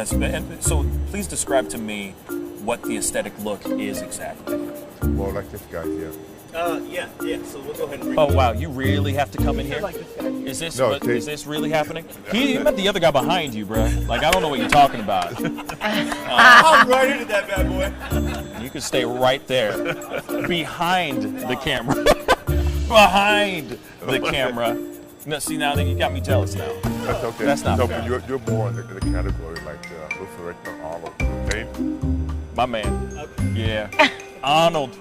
So please describe to me what the aesthetic look is exactly. Well, like this guy here. Yeah. So we'll go ahead and bring Oh wow, you really have to come in here? like this guy. Is this No, is this really happening? He met the other guy behind you, bro. Like I don't know what you're talking about. I'm right into that bad boy. You can stay right there, behind the camera, behind the camera. No, see now you got me jealous now. That's okay. That's not so fair. You're more in the category like Lou Ferrigno, Arnold, okay? My man. Yeah. Arnold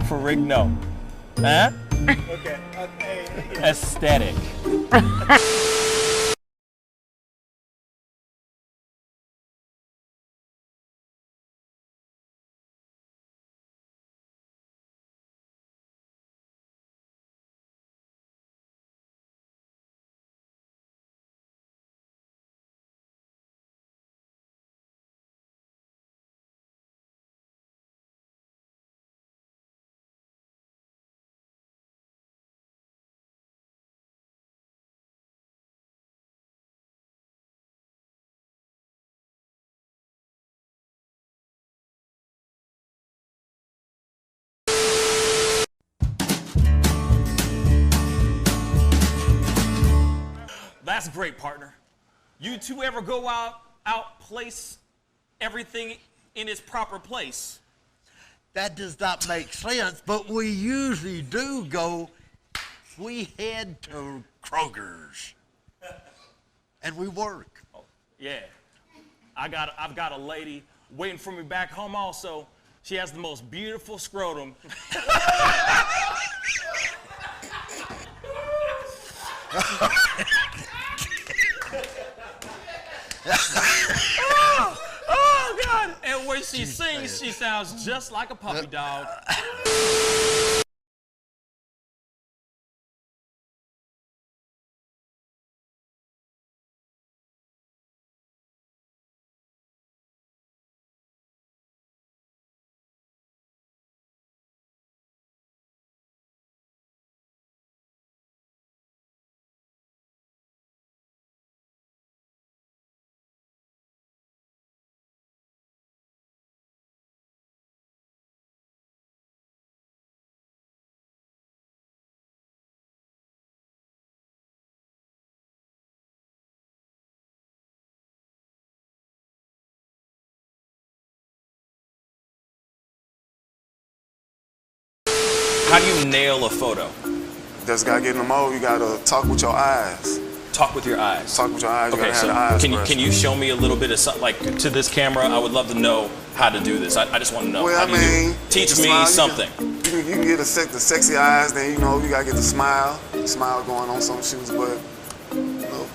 Ferrigno. Huh? Okay. Aesthetic. That's great, partner. You two ever go out place everything in its proper place? That does not make sense, but we usually do go. We head to Kroger's, and we work. Oh, yeah. I've got a lady waiting for me back home also. She has the most beautiful scrotum. Oh, God. And when she sings, she sounds just like a puppy dog. How do you nail a photo? Just gotta get in the mode. You gotta talk with your eyes. Talk with your eyes. Talk with your eyes. You Okay, gotta so have the eyes. can you show me a little bit of something, like to this camera? I would love to know how to do this. I just want to know. Well, How I do you do it? mean, Teach the me smile, something. You can get the sexy eyes. Then you know you gotta get the smile. Smile going on some shoes, but you know.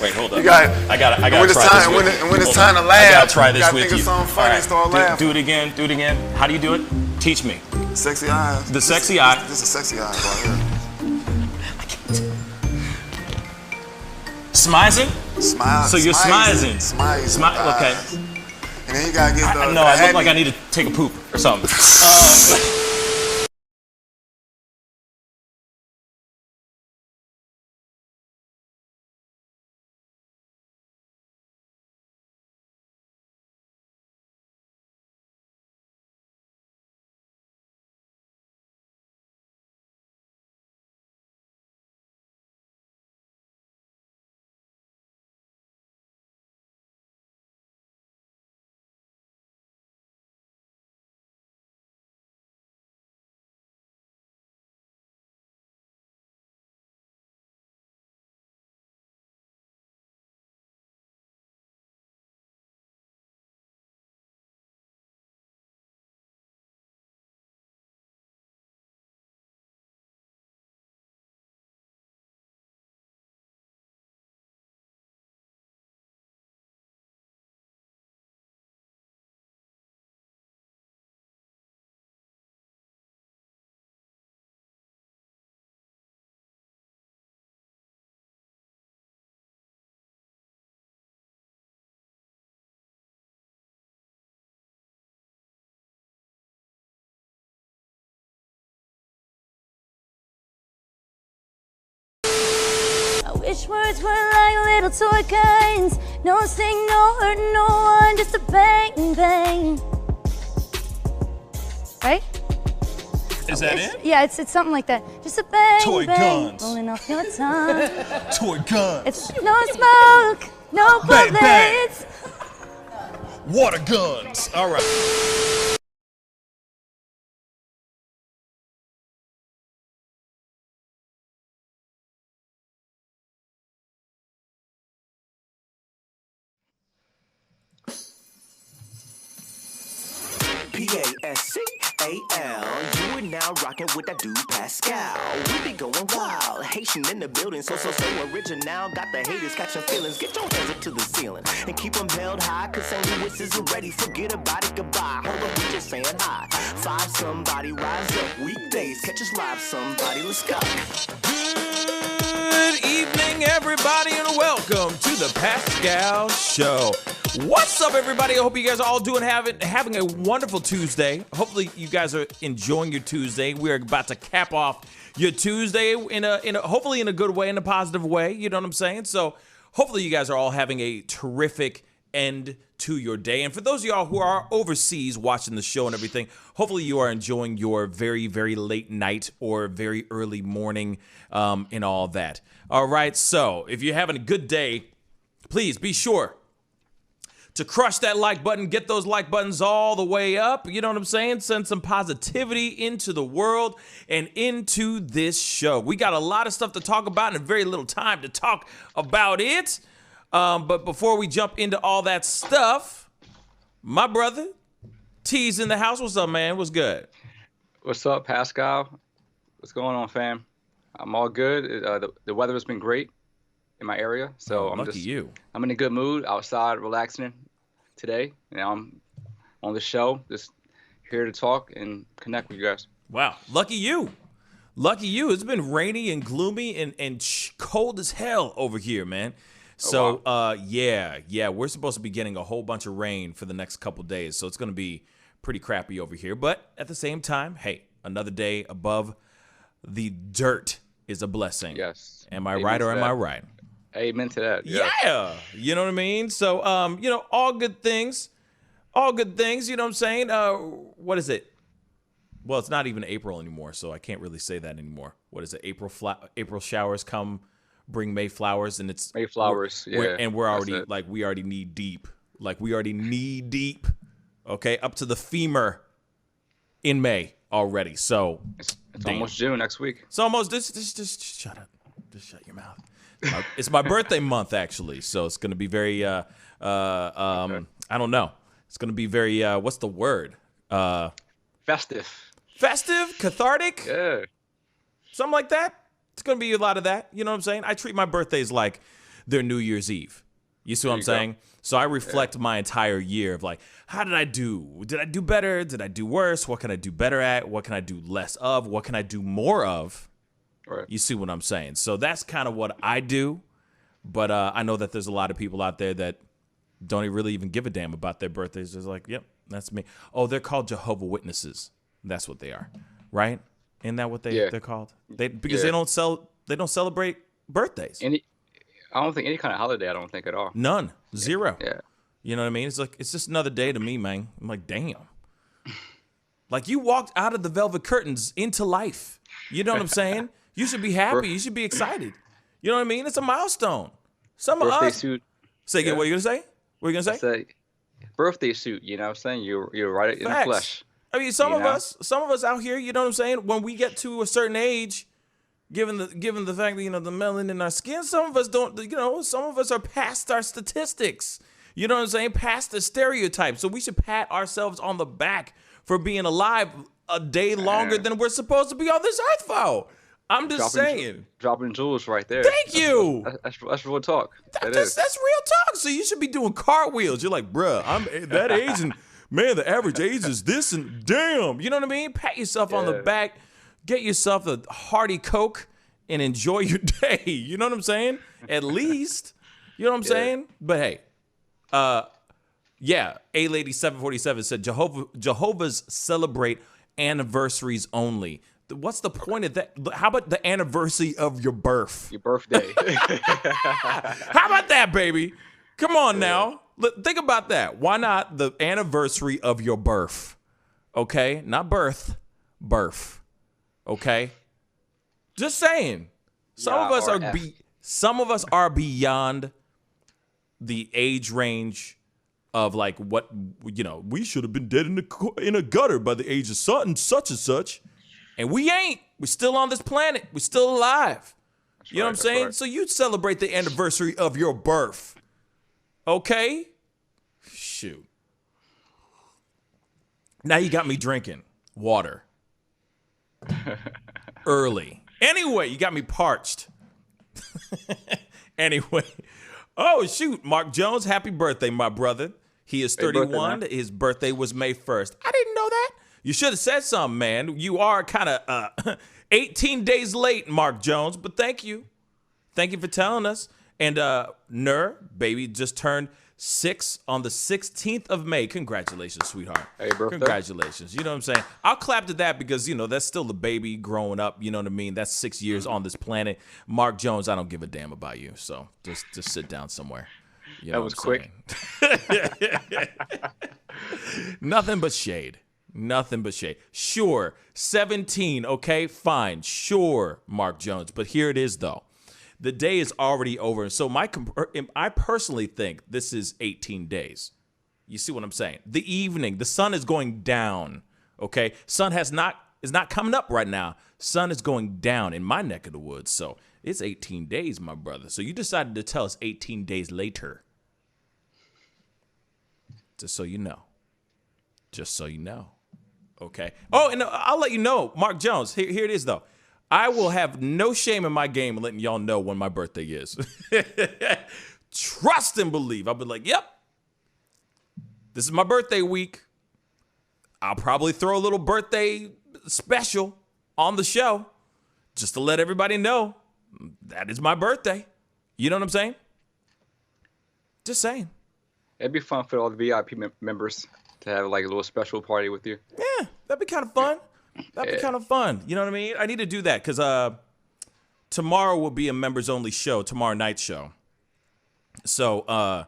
Wait, hold up. You got. I gotta when try it's this. time, with when it's hold time on. to laugh, I gotta try this you gotta with think you. of something funny and start laughing. Do it again. Do it again. How do you do it? Teach me. Sexy eyes. The sexy eye. This is sexy eyes right here. Smizing? Smile. So you're smizing. Smile. Okay. And then you gotta get the. No, I look like I need to take a poop or something. wish words were like little toy guns. No sting, no hurt, no one, just a bang, bang. Right? Is that it? Yeah, it's something like that. Just a bang, Toy bang, guns. rolling off your tongue. Toy guns. It's no smoke, no Bang, bang. bullets. Water guns. All right. Pascal. You are now rocking with that dude Pascal. We be going wild, Haitian in the building, so original. Got the haters catching feelings. Get your hands up to the ceiling and keep them held high. Cause St. Louis isn't ready. Forget about it, goodbye. Hold up, we just saying hi. Five somebody rise up. Weekdays catch us live. Somebody, let's go. Good evening, everybody, and welcome to the Pascal Show. What's up, everybody? I hope you guys are all having a wonderful Tuesday. Hopefully, you guys are enjoying your Tuesday. We are about to cap off your Tuesday in a hopefully in a good way, in a positive way. You know what I'm saying? So, hopefully, you guys are all having a terrific end to your day. And for those of y'all who are overseas watching the show and everything, hopefully you are enjoying your very, very late night or very early morning and all that. All right, so if you're having a good day, please be sure to crush that like button, get those like buttons all the way up. You know what I'm saying? Send some positivity into the world and into this show. We got a lot of stuff to talk about and very little time to talk about it. But before we jump into all that stuff, my brother, T's in the house. What's up, man? What's good? What's up, Pascal? What's going on, fam? I'm all good. The weather has been great in my area, so I'm in a good mood, outside relaxing today. I'm on the show, just here to talk and connect with you guys. Wow, lucky you. Lucky you. It's been rainy and gloomy and cold as hell over here, man. So, yeah, we're supposed to be getting a whole bunch of rain for the next couple days, so it's going to be pretty crappy over here. But at the same time, hey, another day above the dirt is a blessing. Yes. Am I right or am I right? Amen to that. Yes. Yeah. You know what I mean? So, all good things. All good things, you know what I'm saying? What is it? Well, it's not even April anymore, so I can't really say that anymore. What is it? April showers come, bring May flowers, and it's Mayflowers. we're already we already knee deep. Like we already knee deep. Okay, up to the femur in May already. So it's almost June next week. It's almost just shut up. Just shut your mouth. It's my birthday month, actually, so it's going to be very, I don't know. It's going to be very, what's the word? Festive. Festive? Cathartic? Yeah. Something like that? It's going to be a lot of that. You know what I'm saying? I treat my birthdays like they're New Year's Eve. You see what I'm saying? So I reflect my entire year of like, how did I do? Did I do better? Did I do worse? What can I do better at? What can I do less of? What can I do more of? Right. You see what I'm saying? So that's kind of what I do. But I know that there's a lot of people out there that don't really even give a damn about their birthdays. They're like, yep, that's me. Oh, they're called Jehovah's Witnesses. That's what they are, right? Isn't that what they're called? Because they don't celebrate birthdays. I don't think any kind of holiday. I don't think at all. None. Zero. Yeah. You know what I mean? It's like it's just another day to me, man. I'm like, damn. Like you walked out of the velvet curtains into life. You know what I'm saying? You should be happy. You should be excited. You know what I mean? It's a milestone. Some of birthday us. Suit. Say again. What are you gonna say? What are you gonna say? Birthday suit. You know what I'm saying? You're right in the flesh. I mean, some of us out here. You know what I'm saying? When we get to a certain age, given the fact that the melanin in our skin, some of us don't. Some of us are past our statistics. You know what I'm saying? Past the stereotype. So we should pat ourselves on the back for being alive a day longer than we're supposed to be on this earth for. I'm just saying. Dropping jewels right there. Thank you. That's real talk. That's real talk. So you should be doing cartwheels. You're like, bruh, I'm that age and man, the average age is this and damn. You know what I mean? Pat yourself on the back. Get yourself a hearty Coke and enjoy your day. You know what I'm saying? At least. You know what I'm saying? But hey, A-Lady 747 said Jehovah's celebrate anniversaries only. What's the point of that? How about the anniversary of your birth? Your birthday. How about that, baby? Come on now. Think about that. Why not the anniversary of your birth? Okay? Not birth. Okay? Just saying. Some of us are beyond the age range of like what, you know, we should have been dead in a gutter by the age of such and such. And we ain't. We're still on this planet. We're still alive. You know what I'm saying? So you celebrate the anniversary of your birth. Okay? Shoot. Now you got me drinking water. Early. Anyway, you got me parched. Anyway. Oh, shoot. Mark Jones, happy birthday, my brother. He is 31. Birthday, his birthday was May 1st. I didn't know that. You should have said something, man. You are kind of 18 days late, Mark Jones, but thank you. Thank you for telling us. And Nur, baby, just turned 6 on the 16th of May. Congratulations, sweetheart. Hey, birthday. Congratulations. You know what I'm saying? I'll clap to that because, you know, that's still the baby growing up. You know what I mean? That's 6 years on this planet. Mark Jones, I don't give a damn about you. So just sit down somewhere. You know that was quick. Nothing but shade. Nothing but shade. Sure, 17, okay, fine. Sure, Mark Jones. But here it is, though. The day is already over. So I personally think this is 18 days. You see what I'm saying? The evening, the sun is going down, okay? Sun is not coming up right now. Sun is going down in my neck of the woods. So it's 18 days, my brother. So you decided to tell us 18 days later. Just so you know. Just so you know. Okay. Oh, and I'll let you know, Mark Jones. Here it is, though. I will have no shame in my game letting y'all know when my birthday is. Trust and believe. I'll be like, yep, this is my birthday week. I'll probably throw a little birthday special on the show just to let everybody know that is my birthday. You know what I'm saying? Just saying. It'd be fun for all the VIP members to have like a little special party with you. Yeah, that'd be kind of fun. That'd be kind of fun. You know what I mean? I need to do that because tomorrow will be a members only show, tomorrow night's show. So,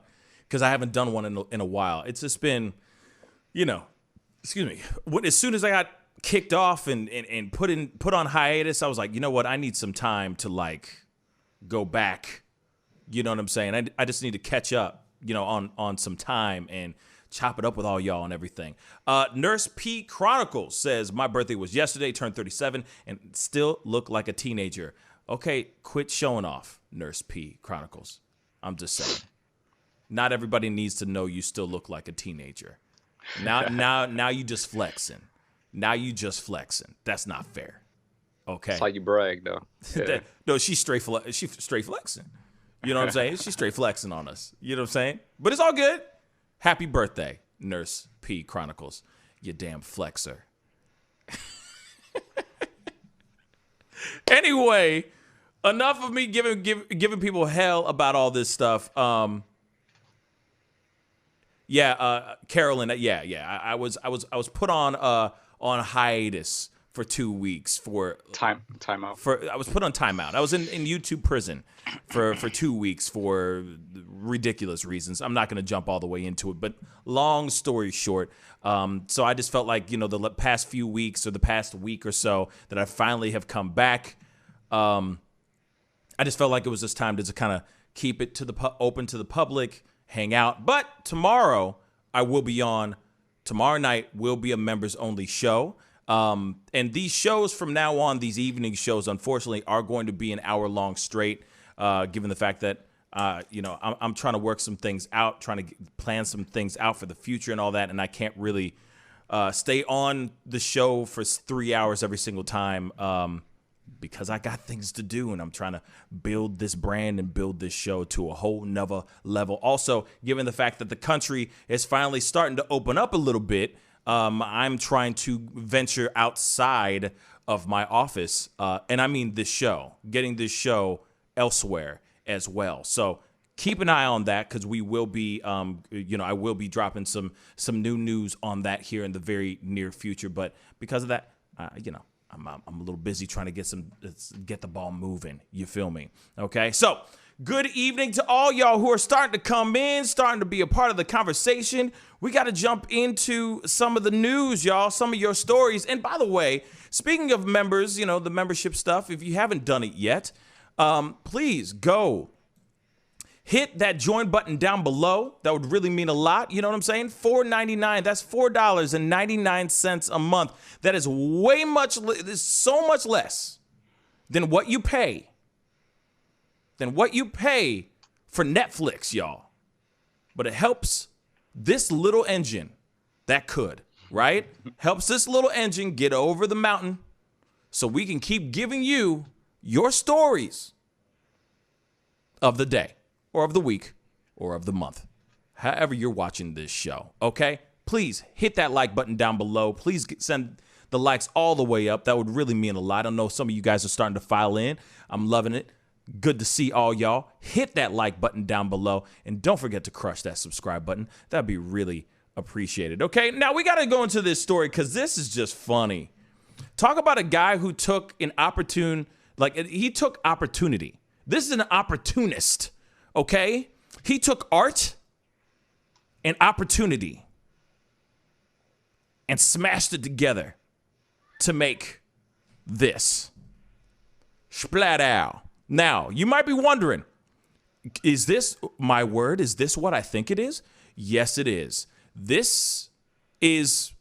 because I haven't done one in a while. It's just been, you know, excuse me. As soon as I got kicked off and put on hiatus, I was like, you know what? I need some time to like go back. You know what I'm saying? I just need to catch up, you know, on some time and chop it up with all y'all and everything. Nurse P Chronicles says, my birthday was yesterday, turned 37, and still look like a teenager. Okay, quit showing off, Nurse P Chronicles. I'm just saying. Not everybody needs to know you still look like a teenager. Now you just flexing. Now you just flexing. That's not fair. Okay. It's like you brag, though. Yeah. No, she's straight flexing. You know what I'm saying? She's straight flexing on us. You know what I'm saying? But it's all good. Happy birthday, Nurse P Chronicles. You damn flexer. Anyway, enough of me giving people hell about all this stuff. Carolyn, I was put on hiatus for 2 weeks for timeout. I was put on timeout. I was in YouTube prison for 2 weeks for ridiculous reasons. I'm not going to jump all the way into it, but long story short, so I just felt like, you know, the past few weeks or the past week or so that I finally have come back, I just felt like it was just time to just kind of keep it to open to the public, hang out. But tomorrow I will be on. Tomorrow night will be a members only show. And these shows from now on, these evening shows, unfortunately, are going to be an hour long straight, given the fact that, you know, I'm trying to work some things out, trying to plan some things out for the future and all that. And I can't really stay on the show for 3 hours every single time because I got things to do and I'm trying to build this brand and build this show to a whole nother level. Also, given the fact that the country is finally starting to open up a little bit, I'm trying to venture outside of my office, and I mean this show, getting this show elsewhere as well. So keep an eye on that because we will be, you know, I will be dropping some new news on that here in the very near future. But because of that, you know, I'm a little busy trying to get the ball moving. You feel me? Okay. So good evening to all y'all who are starting to come in, starting to be a part of the conversation. We got to jump into some of the news, y'all, some of your stories. And by the way, speaking of members, you know, the membership stuff, if you haven't done it yet, please go hit that join button down below. That would really mean a lot. You know what I'm saying? $4.99. That's $4.99 a month. That is so much less than what you pay. For Netflix, y'all. But it helps this little engine right? Helps this little engine get over the mountain so we can keep giving you your stories of the day, or of the week, or of the month, however you're watching this show, okay? Please hit that like button down below. Please send the likes all the way up. That would really mean a lot. I know some of you guys are starting to file in. I'm loving it. Good to see all y'all. Hit that like button down below, and don't forget to crush that subscribe button. That'd be really appreciated, okay? Now, we got to go into this story because this is just funny. Talk about a guy who took he took opportunity. This is an opportunist. Okay? He took art and opportunity and smashed it together to make this. Splat out. Now, you might be wondering, is this my word? Is this what I think it is? Yes, it is.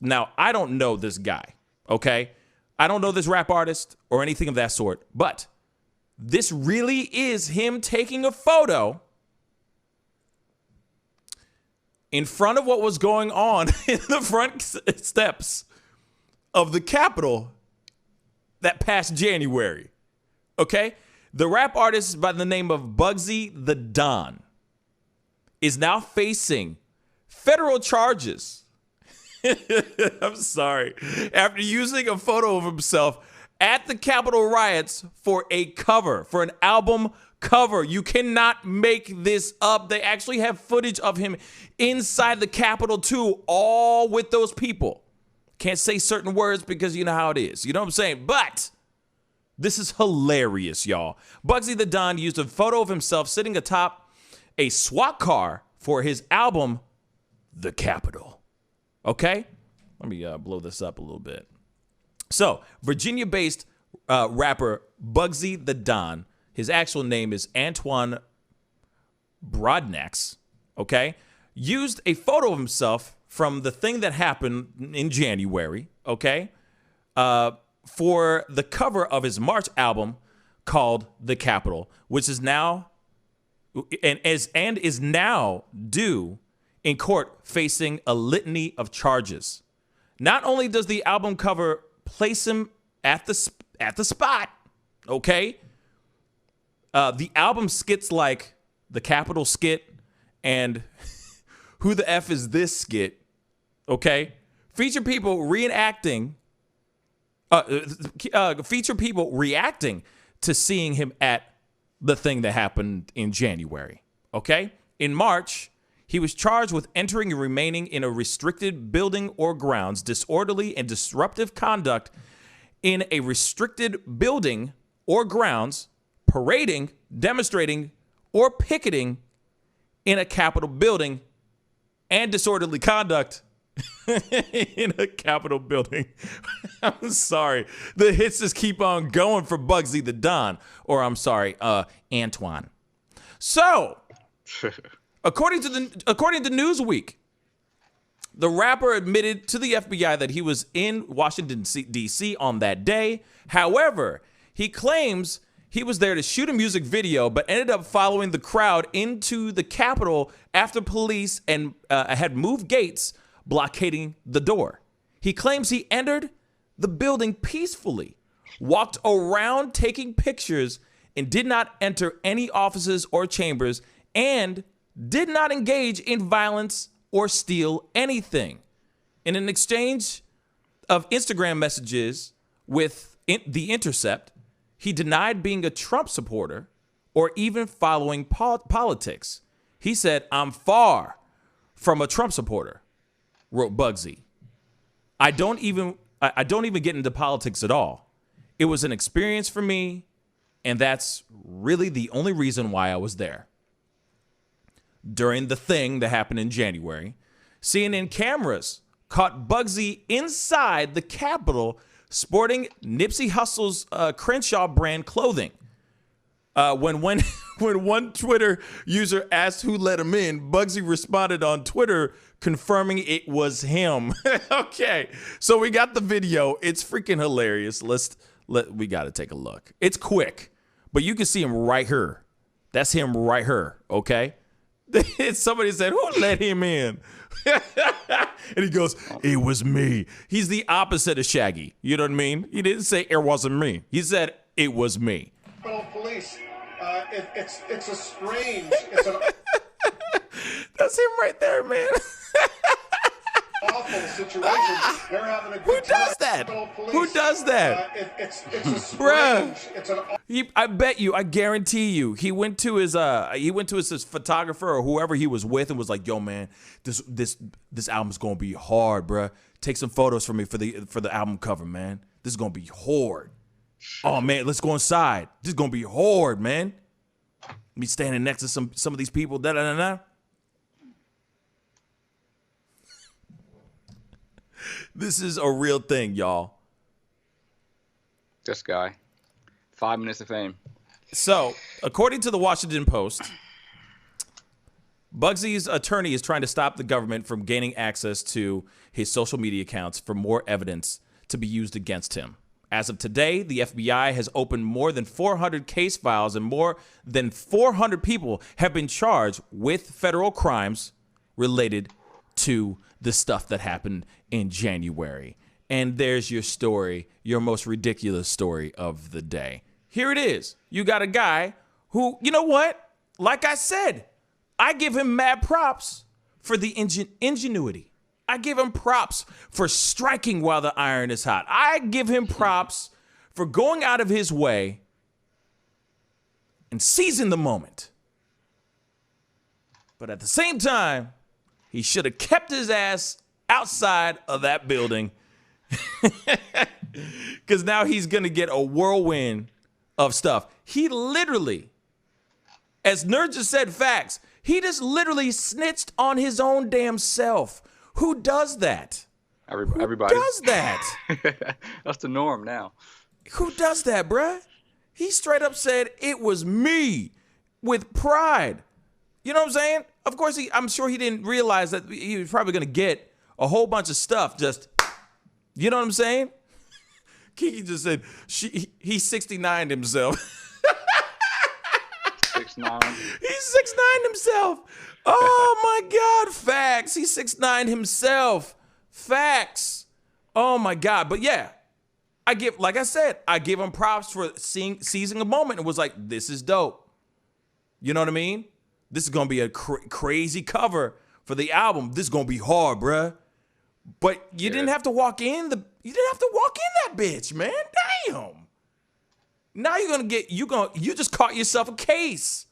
Now, I don't know this guy, okay? I don't know this rap artist or anything of that sort, but this really is him taking a photo in front of what was going on in the front steps of the Capitol that past January. Okay? The rap artist by the name of Bugsy the Don is now facing federal charges. I'm sorry. After using a photo of himself at the Capitol riots for an album cover. You cannot make this up. They actually have footage of him inside the Capitol too, all with those people. Can't say certain words because you know how it is. You know what I'm saying? But this is hilarious, y'all. Bugsy the Don used a photo of himself sitting atop a SWAT car for his album, The Capitol. Okay? Let me blow this up a little bit. So, Virginia-based rapper Bugsy the Don, his actual name is Antoine Broadnax, okay, used a photo of himself from the thing that happened in January, okay, for the cover of his March album called The Capitol, which is now is now due in court facing a litany of charges. Not only does the album cover place him at the spot, okay? The album skits like the Capitol skit and Who the F is this skit, okay? Feature people reacting to seeing him at the thing that happened in January, okay? In March, he was charged with entering and remaining in a restricted building or grounds, disorderly and disruptive conduct in a restricted building or grounds, parading, demonstrating, or picketing in a Capitol building, and disorderly conduct in a Capitol building. I'm sorry. The hits just keep on going for Bugsy the Don, or I'm sorry, Antoine. So, according to Newsweek, the rapper admitted to the FBI that he was in Washington, D.C. on that day. However, he claims he was there to shoot a music video, but ended up following the crowd into the Capitol after police had moved gates, blockading the door. He claims he entered the building peacefully, walked around taking pictures, and did not enter any offices or chambers, and did not engage in violence or steal anything. In an exchange of Instagram messages with The Intercept, he denied being a Trump supporter or even following politics. He said, "I'm far from a Trump supporter," wrote Bugsy. I don't even get into politics at all. It was an experience for me, and that's really the only reason why I was there. During the thing that happened in January, CNN cameras caught Bugsy inside the Capitol sporting Nipsey Hussle's Crenshaw brand clothing. When one Twitter user asked who let him in, Bugsy responded on Twitter confirming it was him. Okay, so we got the video. It's freaking hilarious. We got to take a look. It's quick, but you can see him right here. That's him right here, okay? Somebody said, who let him in? And he goes, it was me. He's the opposite of Shaggy. You know what I mean? He didn't say it wasn't me. He said it was me. Police, it's a strange, That's him right there, man. awful situation. They're having a good time. Who does that? Who does that? It's a strange. It's an. I bet you, I guarantee you, he went to his photographer or whoever he was with and was like, "Yo, man, this album's gonna be hard, bruh. Take some photos for me for the album cover, man. This is gonna be hard. Oh man, let's go inside. This is gonna be hard, man. Me standing next to some of these people. Da da da da." This is a real thing, y'all. This guy. 5 minutes of fame. So, according to the Washington Post, Bugsy's attorney is trying to stop the government from gaining access to his social media accounts for more evidence to be used against him. As of today, the FBI has opened more than 400 case files and more than 400 people have been charged with federal crimes related to the stuff that happened in January. And there's your story, your most ridiculous story of the day. Here it is. You got a guy who, you know what? Like I said, I give him mad props for the ingenuity. I give him props for striking while the iron is hot. I give him props for going out of his way and seizing the moment. But at the same time, he should have kept his ass outside of that building because now he's going to get a whirlwind of stuff. He literally, as Nerd just said facts, he just literally snitched on his own damn self. Who does that? Everybody. Who does that? That's the norm now. Who does that, bruh? He straight up said, it was me, with pride. You know what I'm saying? Of course, I'm sure he didn't realize that he was probably going to get a whole bunch of stuff just, you know what I'm saying? Kiki just said he 69'd himself. 6'9". He's 6'9" himself. Oh my God, facts. He's 6'9" himself. Facts. Oh my God. But yeah, like I said, I give him props for seizing a moment and was like, this is dope. You know what I mean? This is gonna be a crazy cover for the album. This is gonna be hard, bruh. But you didn't have to walk in that bitch, man. Damn. Now you just caught yourself a case.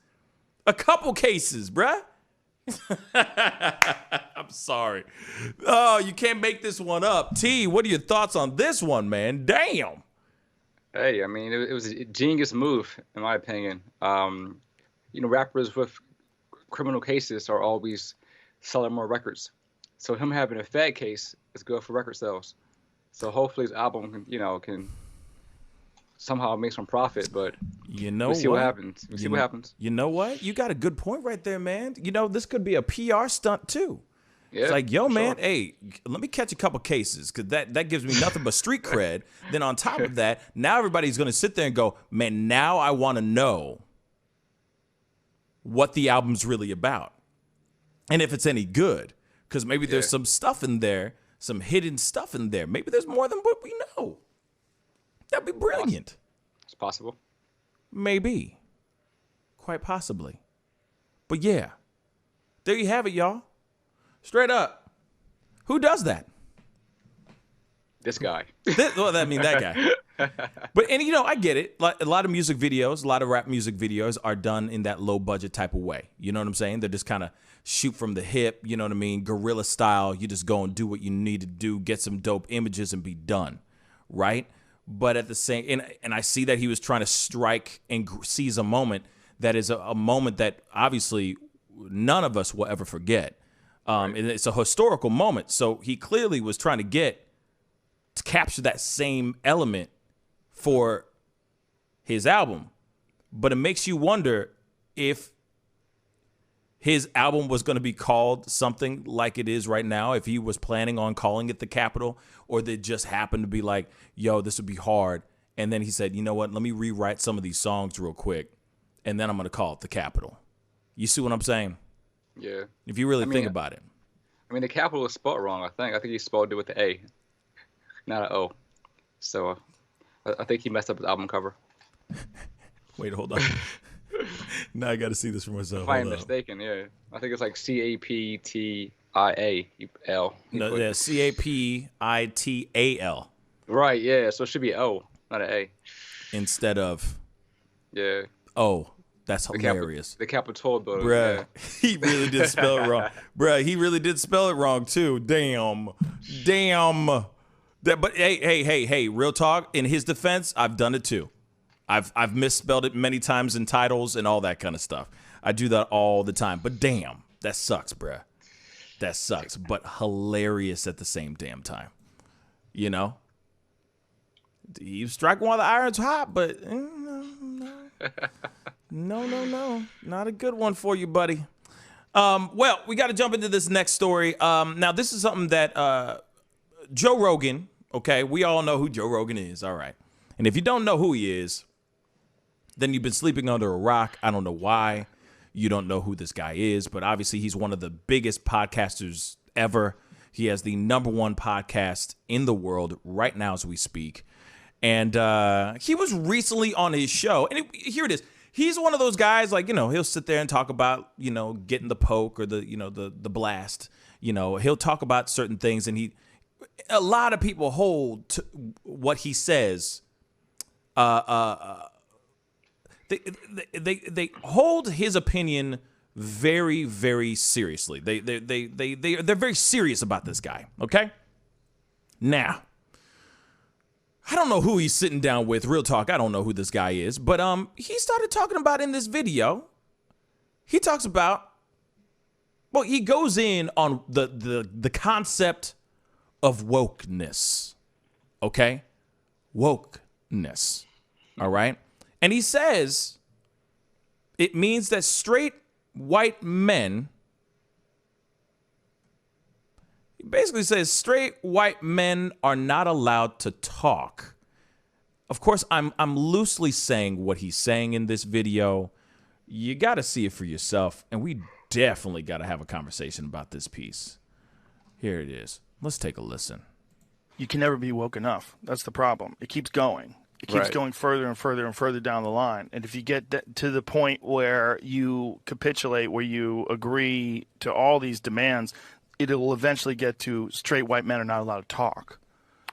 A couple cases, bruh. I'm sorry. Oh, you can't make this one up. T, what are your thoughts on this one, man? Damn. Hey, I mean, it was a genius move, in my opinion. Rappers with criminal cases are always selling more records. So him having a Fed case is good for record sales. So hopefully his album can somehow make some profit, but we'll see what happens. We'll see what happens. You know what? You got a good point right there, man. This could be a PR stunt too. Yeah, it's like, yo, man, hey, let me catch a couple cases because that gives me nothing but street cred. Then on top of that, now everybody's going to sit there and go, man, now I want to know what the album's really about and if it's any good. Because maybe there's some stuff in there, some hidden stuff in there. Maybe there's more than what we know. That'd be brilliant. It's possible. Maybe. Quite possibly. But yeah, there you have it, y'all. Straight up. Who does that? This guy. That guy. But, I get it. Like, a lot of music videos, a lot of rap music videos are done in that low budget type of way. You know what I'm saying? They're just kind of shoot from the hip, you know what I mean? Guerrilla style. You just go and do what you need to do, get some dope images and be done, right? but at the same, and I see that he was trying to strike and seize a moment that is a moment that obviously none of us will ever forget. And it's a historical moment. So he clearly was trying to capture that same element for his album. But it makes you wonder if his album was going to be called something like it is right now, if he was planning on calling it The Capitol, or that it just happened to be like, yo, this would be hard. And then he said, you know what, let me rewrite some of these songs real quick, and then I'm going to call it The Capitol. You see what I'm saying? Yeah. If you really think about it. I mean, The Capitol is spelled wrong, I think. I think he spelled it with the A, not an O. So I think he messed up his album cover. Wait, hold on. Now I got to see this for myself. If I am mistaken, yeah. I think it's like CAPTIAL. No, yeah, CAPITAL. Right, yeah. So it should be O, not an A. Instead of. Yeah. O. That's hilarious. The Capitol building. Bruh, yeah. he really did spell it wrong. Bruh, he really did spell it wrong too. Damn. But hey, real talk. In his defense, I've done it too. I've misspelled it many times in titles and all that kind of stuff. I do that all the time. But damn, that sucks, bruh. That sucks. But hilarious at the same damn time. You know? You strike while the iron's hot, but no. Not a good one for you, buddy. Well, we got to jump into this next story. Now, this is something that Joe Rogan, okay, we all know who Joe Rogan is, all right. And if you don't know who he is, then you've been sleeping under a rock. I don't know why you don't know who this guy is, but obviously he's one of the biggest podcasters ever. He has the #1 podcast in the world right now as we speak. And he was recently on his show, and here it is. He's one of those guys, like, you know, he'll sit there and talk about, you know, getting the poke or the, you know, the blast. You know, he'll talk about certain things, and a lot of people hold to what he says. They hold his opinion very, very seriously. They're very serious about this guy. Okay. Now, I don't know who he's sitting down with. Real talk, I don't know who this guy is. But he started talking about in this video. He talks about. Well, he goes in on the concept of wokeness. Okay, wokeness. All right. And he says it means that straight white men, he basically says straight white men are not allowed to talk. Of course, I'm loosely saying what he's saying in this video. You got to see it for yourself, and we definitely got to have a conversation about this piece. Here it is. Let's take a listen. You can never be woke enough. That's the problem. It keeps going. It keeps going further and further and further down the line. And if you get to the point where you capitulate, where you agree to all these demands, it will eventually get to straight white men are not allowed to talk.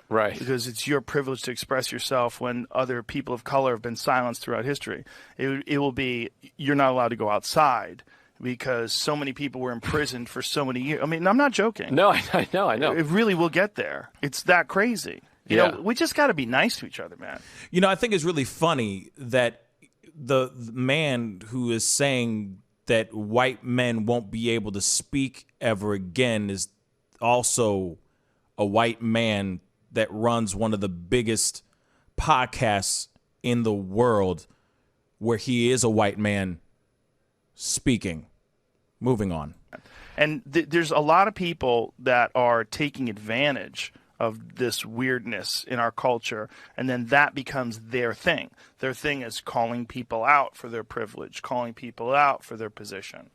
Right. Because it's your privilege to express yourself when other people of color have been silenced throughout history. It will be you're not allowed to go outside because so many people were imprisoned for so many years. I mean, I'm not joking. No, I know. It really will get there. It's that crazy. You know, we just got to be nice to each other, man. You know, I think it's really funny that the man who is saying that white men won't be able to speak ever again is also a white man that runs one of the biggest podcasts in the world where he is a white man speaking. Moving on. And there's a lot of people that are taking advantage of this weirdness in our culture, and then that becomes their thing. Their thing is calling people out for their privilege, calling people out for their position.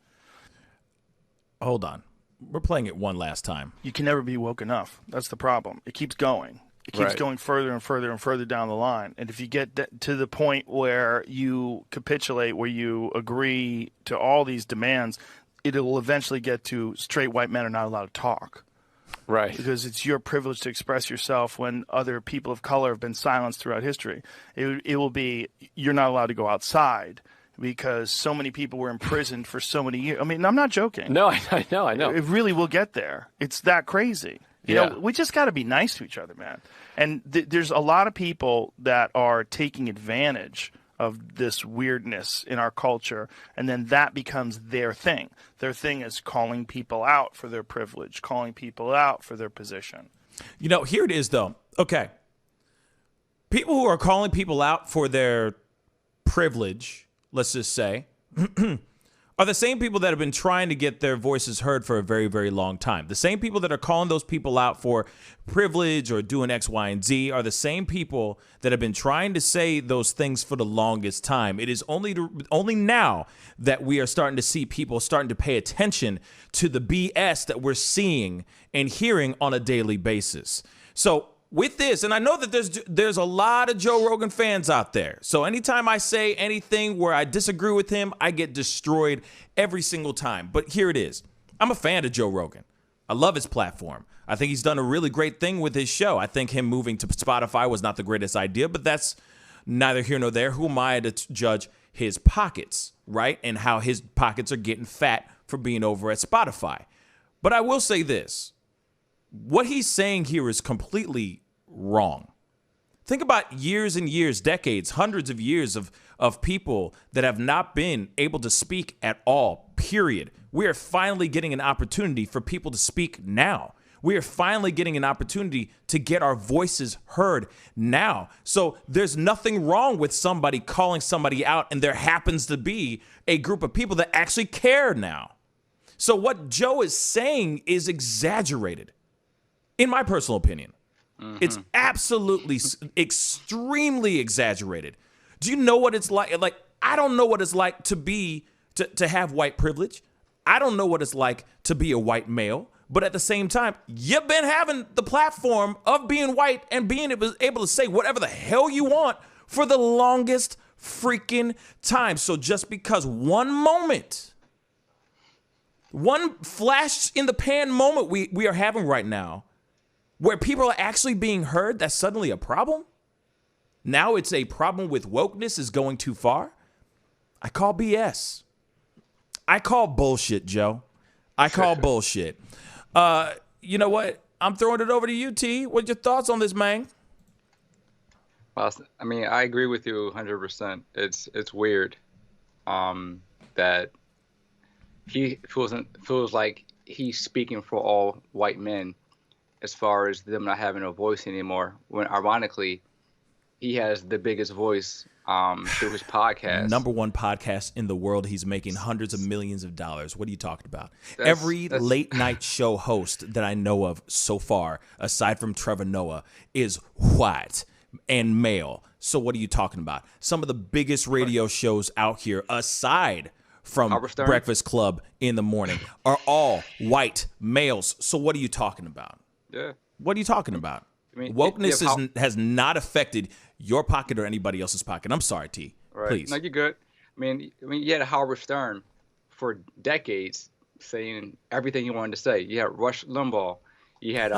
Hold on. We're playing it one last time. You can never be woke enough. That's the problem. It keeps going. It keeps going further and further and further down the line. And if you get to the point where you capitulate, where you agree to all these demands, it will eventually get to straight white men are not allowed to talk. Right. Because it's your privilege to express yourself when other people of color have been silenced throughout history. It will be you're not allowed to go outside because so many people were imprisoned for so many years. I mean, I'm not joking. No, I know. It really will get there. It's that crazy. You know, we just got to be nice to each other, man. And there's a lot of people that are taking advantage of this weirdness in our culture, and then that becomes their thing. Their thing is calling people out for their privilege, calling people out for their position. You know, here it is, though. Okay. People who are calling people out for their privilege, let's just say, are the same people that have been trying to get their voices heard for a very, very long time. The same people that are calling those people out for privilege or doing X, Y, and Z are the same people that have been trying to say those things for the longest time. It is only now that we are starting to see people starting to pay attention to the BS that we're seeing and hearing on a daily basis. So with this, and I know that there's a lot of Joe Rogan fans out there. So anytime I say anything where I disagree with him, I get destroyed every single time. But here it is. I'm a fan of Joe Rogan. I love his platform. I think he's done a really great thing with his show. I think him moving to Spotify was not the greatest idea, but that's neither here nor there. Who am I to judge his pockets, right? And how his pockets are getting fat for being over at Spotify. But I will say this. What he's saying here is completely wrong. Think about years and years, decades, hundreds of years of people that have not been able to speak at all, period. We are finally getting an opportunity for people to speak now. We are finally getting an opportunity to get our voices heard now. So there's nothing wrong with somebody calling somebody out, and there happens to be a group of people that actually care now. So what Joe is saying is exaggerated, in my personal opinion. It's absolutely extremely exaggerated. Do you know what it's like? Like, I don't know what it's like to have white privilege. I don't know what it's like to be a white male. But at the same time, you've been having the platform of being white and being able to say whatever the hell you want for the longest freaking time. So just because one moment, one flash in the pan moment we are having right now, where people are actually being heard, that's suddenly a problem? Now it's a problem with wokeness is going too far? I call BS. I call bullshit, Joe. I call bullshit. You know what? I'm throwing it over to you, T. What's your thoughts on this, man? Well, I mean, I agree with you 100%. It's weird that he feels like he's speaking for all white men as far as them not having a voice anymore, when ironically, he has the biggest voice through his podcast. Number one podcast in the world. He's making hundreds of millions of dollars. What are you talking about? Every late night show host that I know of so far, aside from Trevor Noah, is white and male. So what are you talking about? Some of the biggest radio shows out here, aside from Breakfast Club in the morning, are all white males. So what are you talking about? Yeah. What are you talking about? I mean, wokeness has not affected your pocket or anybody else's pocket. I'm sorry, T. Right. Please. No, you're good. I mean, you had Howard Stern for decades saying everything he wanted to say. You had Rush Limbaugh. You had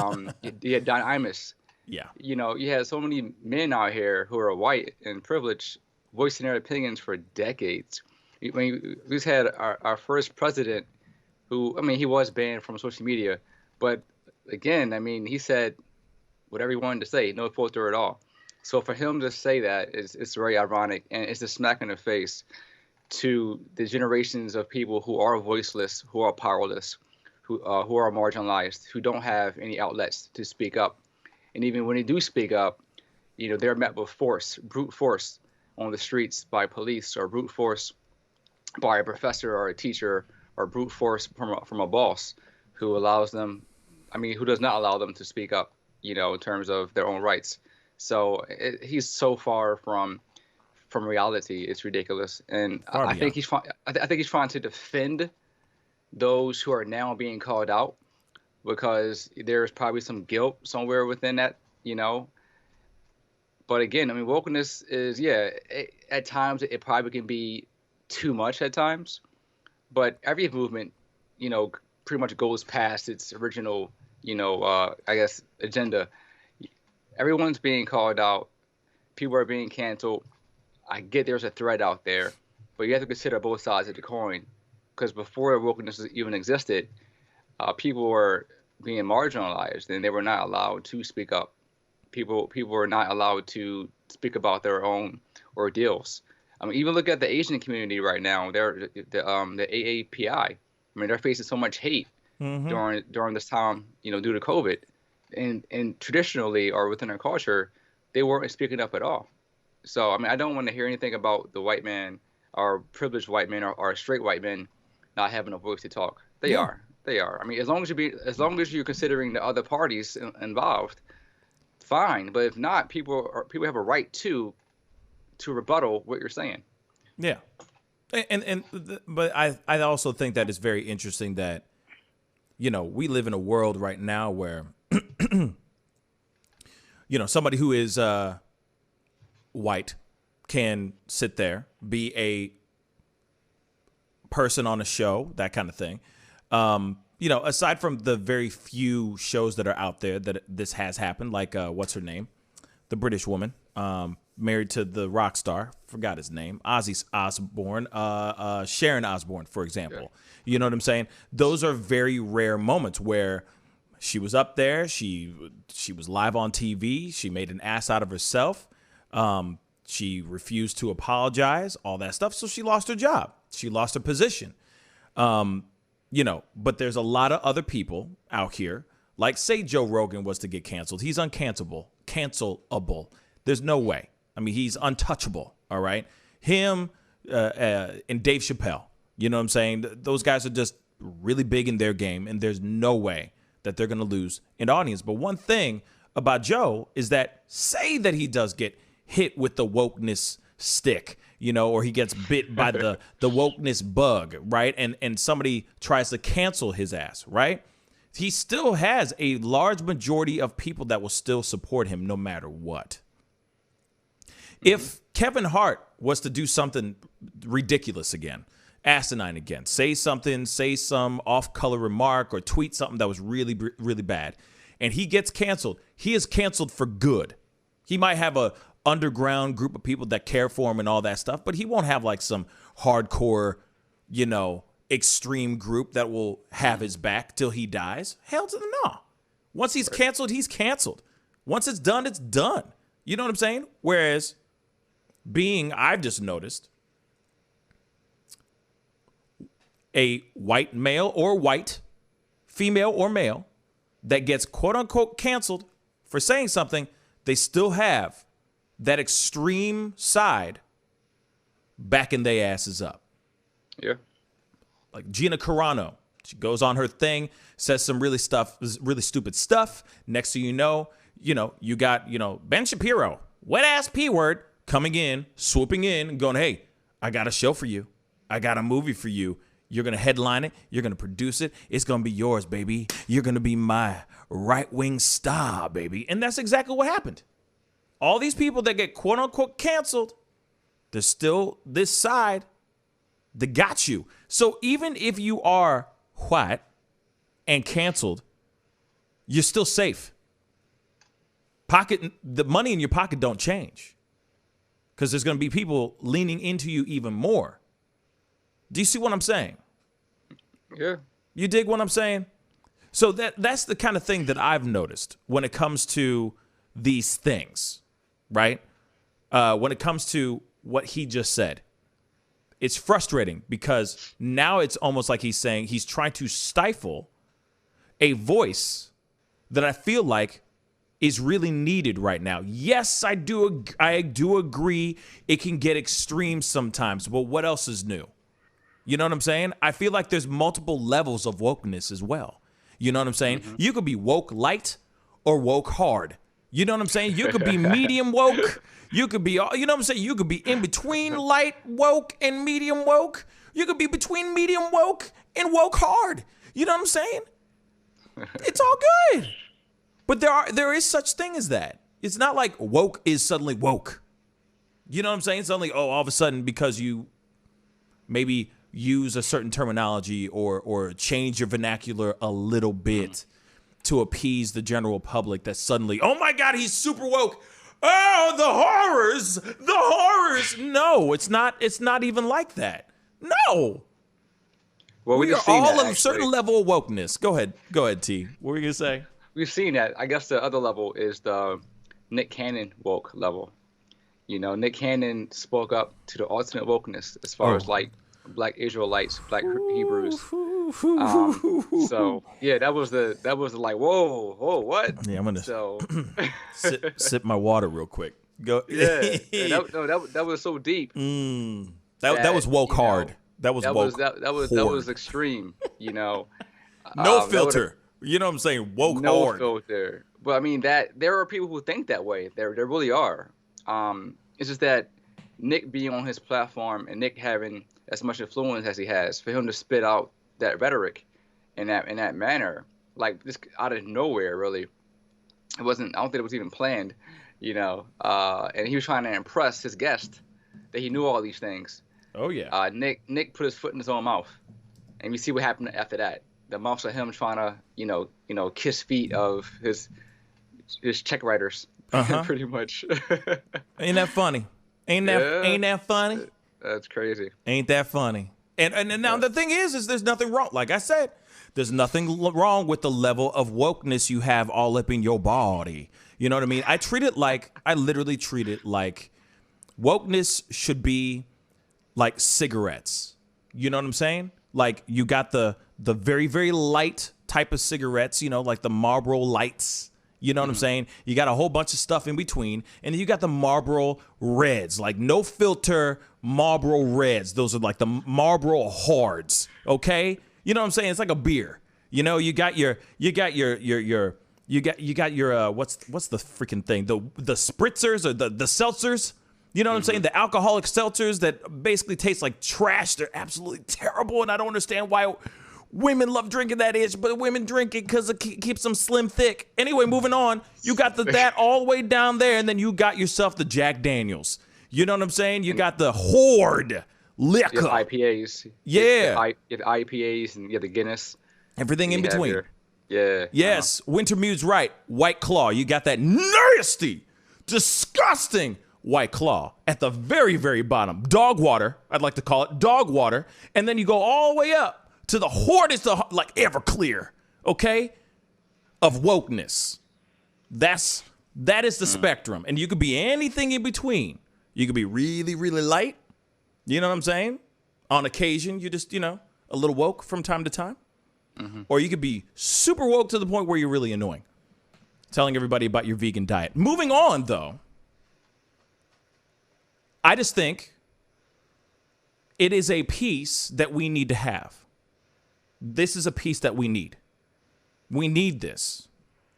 you had Don Imus. Yeah. You know, you had so many men out here who are white and privileged voicing their opinions for decades. I mean, we just had our first president who, I mean, he was banned from social media, but again, I mean, he said whatever he wanted to say, no filter at all. So for him to say that it's very ironic, and it's a smack in the face to the generations of people who are voiceless, who are powerless, who are marginalized, who don't have any outlets to speak up. And even when they do speak up, you know, they're met with force, brute force on the streets by police, or brute force by a professor or a teacher, or brute force from a boss who allows them, I mean, who does not allow them to speak up, you know, in terms of their own rights. So he's so far from reality. It's ridiculous. And I think he's trying to defend those who are now being called out, because there's probably some guilt somewhere within that, you know. But again, I mean, wokeness is, at times it probably can be too much at times, but every movement, you know, pretty much goes past its original, you know, I guess, agenda. Everyone's being called out. People are being canceled. I get there's a threat out there, but you have to consider both sides of the coin, because before wokeness even existed, people were being marginalized, and they were not allowed to speak up. People were not allowed to speak about their own ordeals. I mean, even look at the Asian community right now. They're the AAPI. I mean, they're facing so much hate during this time, due to COVID, and traditionally or within our culture, they weren't speaking up at all. So I mean, I don't want to hear anything about the white man or privileged white men or straight white men not having a voice to talk. They are. I mean, as long as you're considering the other parties involved, fine. But if not, people have a right to rebuttal what you're saying. Yeah, but I also think that it's very interesting that we live in a world right now where somebody who is white can sit there, be a person on a show, that kind of thing. Aside from the very few shows that are out there that this has happened, like what's her name, the British woman, married to the rock star, forgot his name, Ozzy Osbourne, Sharon Osbourne, for example. Yeah. You know what I'm saying? Those are very rare moments where she was up there, she was live on TV, she made an ass out of herself, she refused to apologize, all that stuff, so she lost her job, she lost her position. But there's a lot of other people out here, like say Joe Rogan was to get canceled, he's cancelable. There's no way. I mean, he's untouchable, all right? Him and Dave Chappelle, you know what I'm saying? Those guys are just really big in their game, and there's no way that they're going to lose an audience. But one thing about Joe is that say that he does get hit with the wokeness stick, or he gets bit by the wokeness bug, right? And somebody tries to cancel his ass, right? He still has a large majority of people that will still support him no matter what. If Kevin Hart was to do something ridiculous again, asinine again, say some off-color remark or tweet something that was really, really bad, and he gets canceled, he is canceled for good. He might have a underground group of people that care for him and all that stuff, but he won't have like some hardcore, extreme group that will have his back till he dies. Hell to the no. Once he's canceled, he's canceled. Once it's done, it's done. You know what I'm saying? Whereas I've just noticed a white male or white, female or male, that gets quote unquote canceled for saying something, they still have that extreme side backing their asses up. Yeah. Like Gina Carano. She goes on her thing, says some really stupid stuff. Next thing you know, you got, Ben Shapiro, wet ass P word, coming in, swooping in, going, hey, I got a show for you. I got a movie for you. You're going to headline it. You're going to produce it. It's going to be yours, baby. You're going to be my right-wing star, baby. And that's exactly what happened. All these people that get quote-unquote canceled, there's still this side that got you. So even if you are white and canceled, you're still safe. The money in your pocket don't change because there's going to be people leaning into you even more. Do you see what I'm saying? Yeah. You dig what I'm saying? So that's the kind of thing that I've noticed when it comes to these things, right? When it comes to what he just said. It's frustrating because now it's almost like he's saying he's trying to stifle a voice that I feel like is really needed right now. Yes, I do agree it can get extreme sometimes, but what else is new? You know what I'm saying? I feel like there's multiple levels of wokeness as well. You know what I'm saying? Mm-hmm. You could be woke light or woke hard. You know what I'm saying? You could be medium woke. You could be, you know what I'm saying? You could be in between light woke and medium woke. You could be between medium woke and woke hard. You know what I'm saying? It's all good. But there is such thing as that. It's not like woke is suddenly woke. You know what I'm saying? Suddenly, all of a sudden, because you maybe use a certain terminology or change your vernacular a little bit to appease the general public, that suddenly, oh my God, he's super woke. Oh, the horrors. No, it's not even like that. No. Well, we are just seen all that, a certain level of wokeness. Go ahead, T. What were you gonna say? We've seen that. I guess the other level is the Nick Cannon woke level. You know, Nick Cannon spoke up to the alternate wokeness as far as like Black Israelites, Black Hebrews. So yeah, that was the like whoa, what? Yeah, I'm gonna so sip my water real quick. Go. Yeah, that was so deep. That was woke hard. That was woke. That was extreme. You know, no filter. You know what I'm saying? Woke no hard. No filter. But I mean that there are people who think that way. There really are. It's just that Nick being on his platform and Nick having as much influence as he has, for him to spit out that rhetoric in that manner, like just out of nowhere, really, it wasn't. I don't think it was even planned, you know. And he was trying to impress his guest that he knew all these things. Oh yeah. Nick put his foot in his own mouth, and you see what happened after that. The mouths of him trying to, you know, kiss feet of his check writers, pretty much. Ain't that funny? Ain't that funny? That's crazy. Ain't that funny? And now the thing is there's nothing wrong. Like I said, there's nothing wrong with the level of wokeness you have all up in your body. You know what I mean? I literally treat it like wokeness should be like cigarettes. You know what I'm saying? Like you got the very, very light type of cigarettes, you know, like the Marlboro Lights. You know what I'm saying? You got a whole bunch of stuff in between. And then you got the Marlboro Reds, like no filter Marlboro Reds. Those are like the Marlboro Hards. Okay? You know what I'm saying? It's like a beer. You know, you got your what's the freaking thing? The spritzers or the seltzers. You know what I'm saying? The alcoholic seltzers that basically taste like trash. They're absolutely terrible. And I don't understand why women love drinking that ish, but women drink it because it keeps them slim thick. Anyway, moving on. You got that all the way down there, and then you got yourself the Jack Daniels. You know what I'm saying? You got the Horde liquor. IPAs. Yeah. You have IPAs and you have the Guinness. Everything in between. Yeah. Yes. Wintermude's right. White Claw. You got that nasty, disgusting White Claw at the very, very bottom. Dog water. I'd like to call it dog water. And then you go all the way up to the Horde is like Everclear, okay, of wokeness. That is the spectrum. And you could be anything in between. You could be really, really light. You know what I'm saying? On occasion, you just, a little woke from time to time. Mm-hmm. Or you could be super woke to the point where you're really annoying. Telling everybody about your vegan diet. Moving on, though. I just think it is a piece that we need to have. This is a piece that we need. We need this.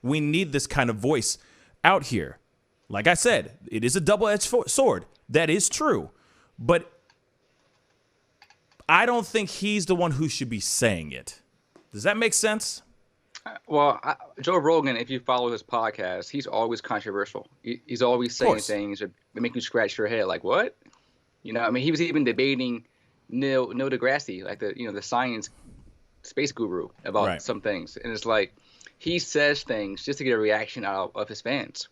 We need this kind of voice out here. Like I said, it is a double-edged sword. That is true. But I don't think he's the one who should be saying it. Does that make sense? Well, Joe Rogan, if you follow his podcast, he's always controversial. He's always saying things that make you scratch your head. Like, what? You know, I mean, he was even debating Neil deGrasse, like the science space guru, about some things. And it's like he says things just to get a reaction out of his fans.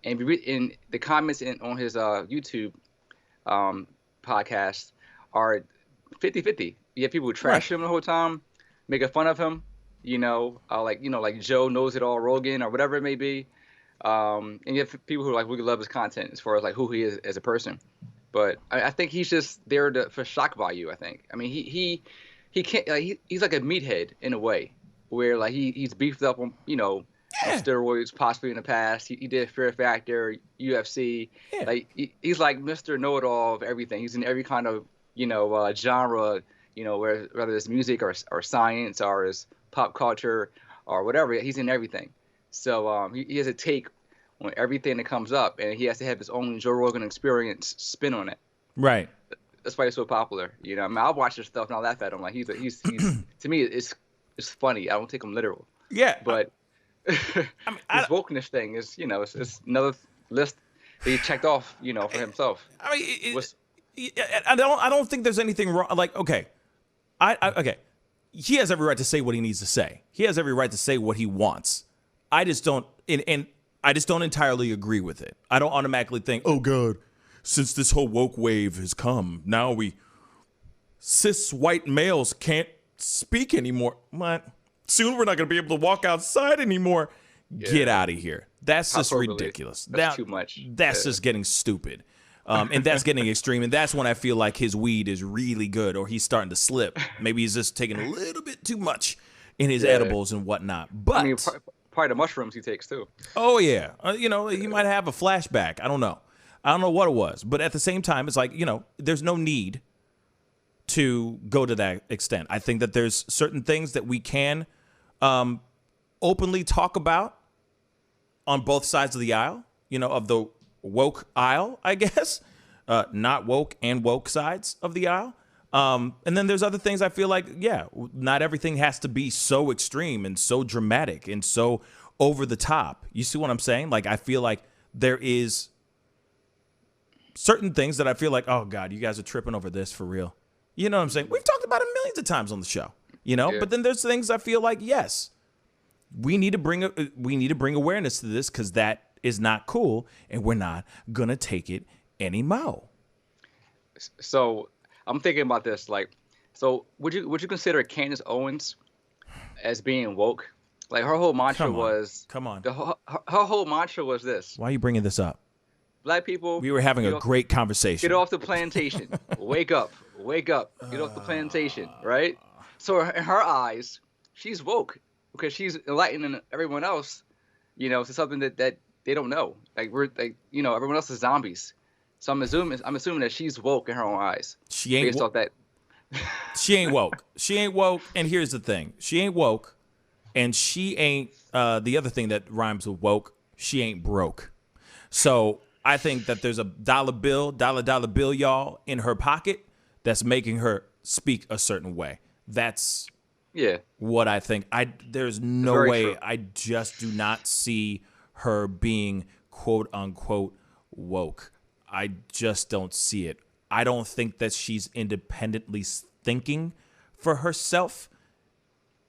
And in the comments on his YouTube podcast are 50-50. You have people who trash him the whole time, making fun of him, like Joe Knows It All Rogan or whatever it may be. And you have people who really love his content as far as like who he is as a person. But I think he's just there for shock value, I think. I mean, he can't, he's like a meathead in a way, where like he's beefed up on, on steroids possibly in the past. He did Fear Factor, UFC. Yeah. Like he's like Mr. Know-It-All of everything. He's in every kind of, genre, whether it's music or science or it's pop culture or whatever. He's in everything. So he has a take on everything that comes up, and he has to have his own Joe Rogan experience spin on it. Right. That's why he's so popular. I mean, I'll watch this stuff and I'll laugh at him. Like he's to me, it's funny. I don't take him literal. Yeah. But his wokeness thing is, it's another list that he checked off, for himself. I mean, I don't think there's anything wrong. Like, okay, okay, he has every right to say what he needs to say. He has every right to say what he wants. I just don't, and I just don't entirely agree with it. I don't automatically think, oh God, since this whole woke wave has come, now cis white males can't speak anymore. What? Soon we're not going to be able to walk outside anymore. Yeah. Get out of here. That's just ridiculous. That's too much. That's just getting stupid. And that's getting extreme. And that's when I feel like his weed is really good, or he's starting to slip. Maybe he's just taking a little bit too much in his edibles and whatnot. But I mean, probably the mushrooms he takes too. Oh yeah, he might have a flashback. I don't know what it was, but at the same time, it's like there's no need to go to that extent. I think that there's certain things that we can openly talk about on both sides of the aisle. Of the woke aisle, I guess, not woke and woke sides of the aisle. And then there's other things I feel like, not everything has to be so extreme and so dramatic and so over the top. You see what I'm saying? Like, I feel like there is certain things that I feel like, oh God, you guys are tripping over this for real. You know what I'm saying? We've talked about it millions of times on the show, but then there's things I feel like, yes, we need to bring awareness to this, because that is not cool, and we're not gonna take it anymore. So I'm thinking about this, like, so would you consider Candace Owens as being woke? Like, her whole mantra was, her whole mantra was this. Why are you bringing this up? Black people. We were having a great conversation. Get off the plantation. Wake up. Get off the plantation, right? So in her eyes, she's woke because she's enlightening everyone else, to something that they don't know. Like, everyone else is zombies. So I'm assuming that she's woke in her own eyes. She ain't based off that. She ain't woke. She ain't woke. And here's the thing: she ain't woke, and she ain't the other thing that rhymes with woke. She ain't broke. So I think that there's a dollar bill, y'all, in her pocket that's making her speak a certain way. That's what I think. There's no way. True. I just do not see her being quote unquote woke. I just don't see it. I don't think that she's independently thinking for herself.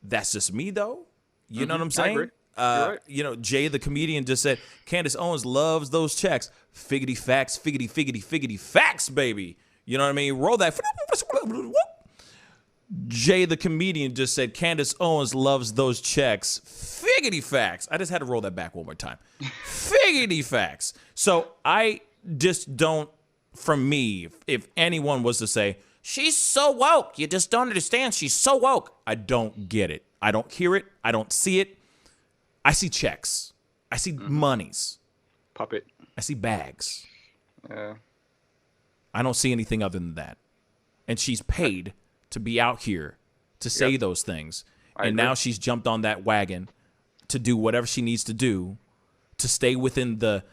That's just me, though. You know what I'm saying? Right. Jay the comedian just said Candace Owens loves those checks. Figgity facts, baby. You know what I mean? Roll that. Jay the comedian just said Candace Owens loves those checks. Figgity facts. I just had to roll that back one more time. Figgity facts. So I just don't, from me, if anyone was to say, she's so woke, you just don't understand, she's so woke, I don't get it. I don't hear it. I don't see it. I see checks. I see monies. Puppet. I see bags. I don't see anything other than that. And she's paid to be out here to say those things. And now she's jumped on that wagon to do whatever she needs to do to stay within the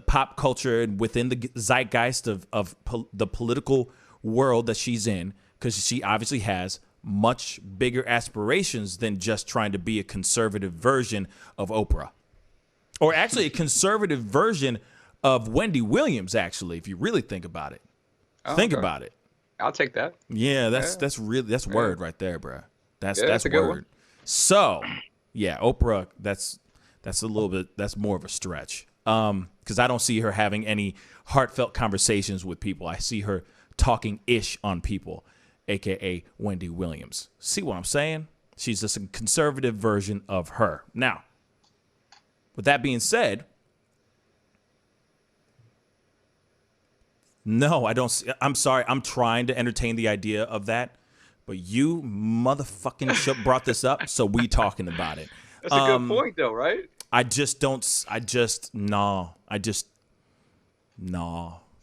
pop culture and within the zeitgeist of the political world that she's in, because she obviously has much bigger aspirations than just trying to be a conservative version of Oprah. Or actually a conservative version of Wendy Williams, actually, if you really think about it. Think about it. I'll take that. Yeah, that's word right there, bro. That's a word. One. So, Oprah, that's a little bit, that's more of a stretch. Because I don't see her having any heartfelt conversations with people. I see her talking ish on people, aka Wendy Williams. See what I'm saying? She's just a conservative version of her. Now, with that being said, no, I don't see, I'm sorry, I'm trying to entertain the idea of that, but you motherfucking brought this up, so we talking about it. That's a good point, though, right? No.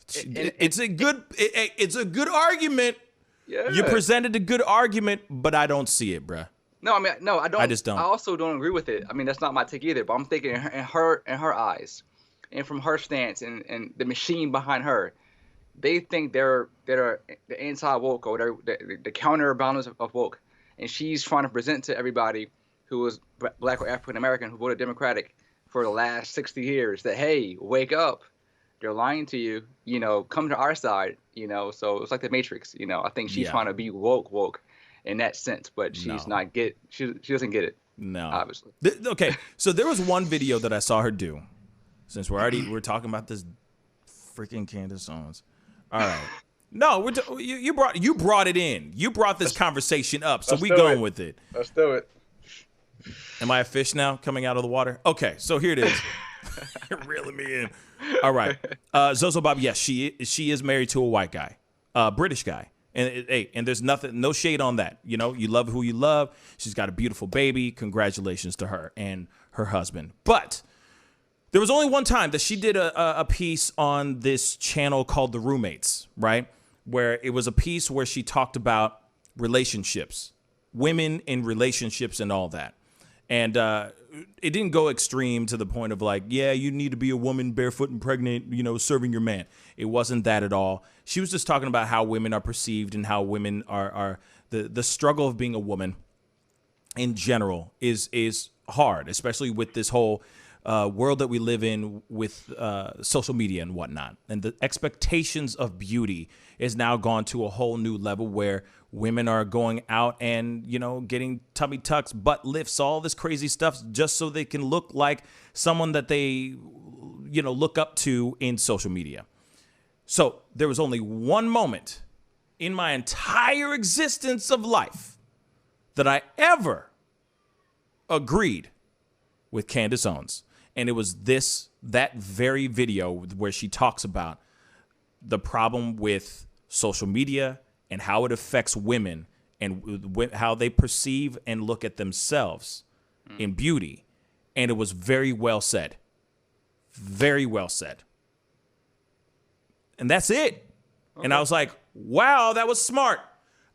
It's a good argument. Yeah. You presented a good argument, but I don't see it, bruh. No, I mean, no, I don't. I just don't. I also don't agree with it. I mean, that's not my take either, but I'm thinking in her eyes and from her stance and the machine behind her, they think they're the anti-woke or whatever, the counterbalance of woke. And she's trying to present to everybody who was black or African American who voted Democratic for the last 60 years that, hey, wake up. They're lying to you, come to our side, so it's like the Matrix, I think she's trying to be woke in that sense, but she's not she doesn't get it. No. Obviously. Okay. So there was one video that I saw her do, since we're talking about this freaking Candace Owens. All right. No, you brought it in. You brought this conversation up, so we going with it. Let's do it. Am I a fish now coming out of the water? Okay, so here it is. You're reeling me in. All right. Zozo Bob, yes, she is married to a white guy, British guy. And there's no shade on that. You know, you love who you love. She's got a beautiful baby. Congratulations to her and her husband. But there was only one time that she did a piece on this channel called The Roommates, right? Where it was a piece where she talked about relationships, women in relationships and all that. And it didn't go extreme to the point of like, yeah, you need to be a woman barefoot and pregnant, you know, serving your man. It wasn't that at all. She was just talking about how women are perceived and how women are the struggle of being a woman in general is hard, especially with this whole world that we live in with social media and whatnot. And the expectations of beauty is now gone to a whole new level where women are going out and, you know, getting tummy tucks, butt lifts, all this crazy stuff just so they can look like someone that they, you know, look up to in social media. So there was only one moment in my entire existence of life that I ever agreed with Candace Owens. And it was that very video where she talks about the problem with social media and how it affects women and how they perceive and look at themselves in beauty. And it was very well said. Very well said. And that's it. Okay. And I was like, wow, that was smart.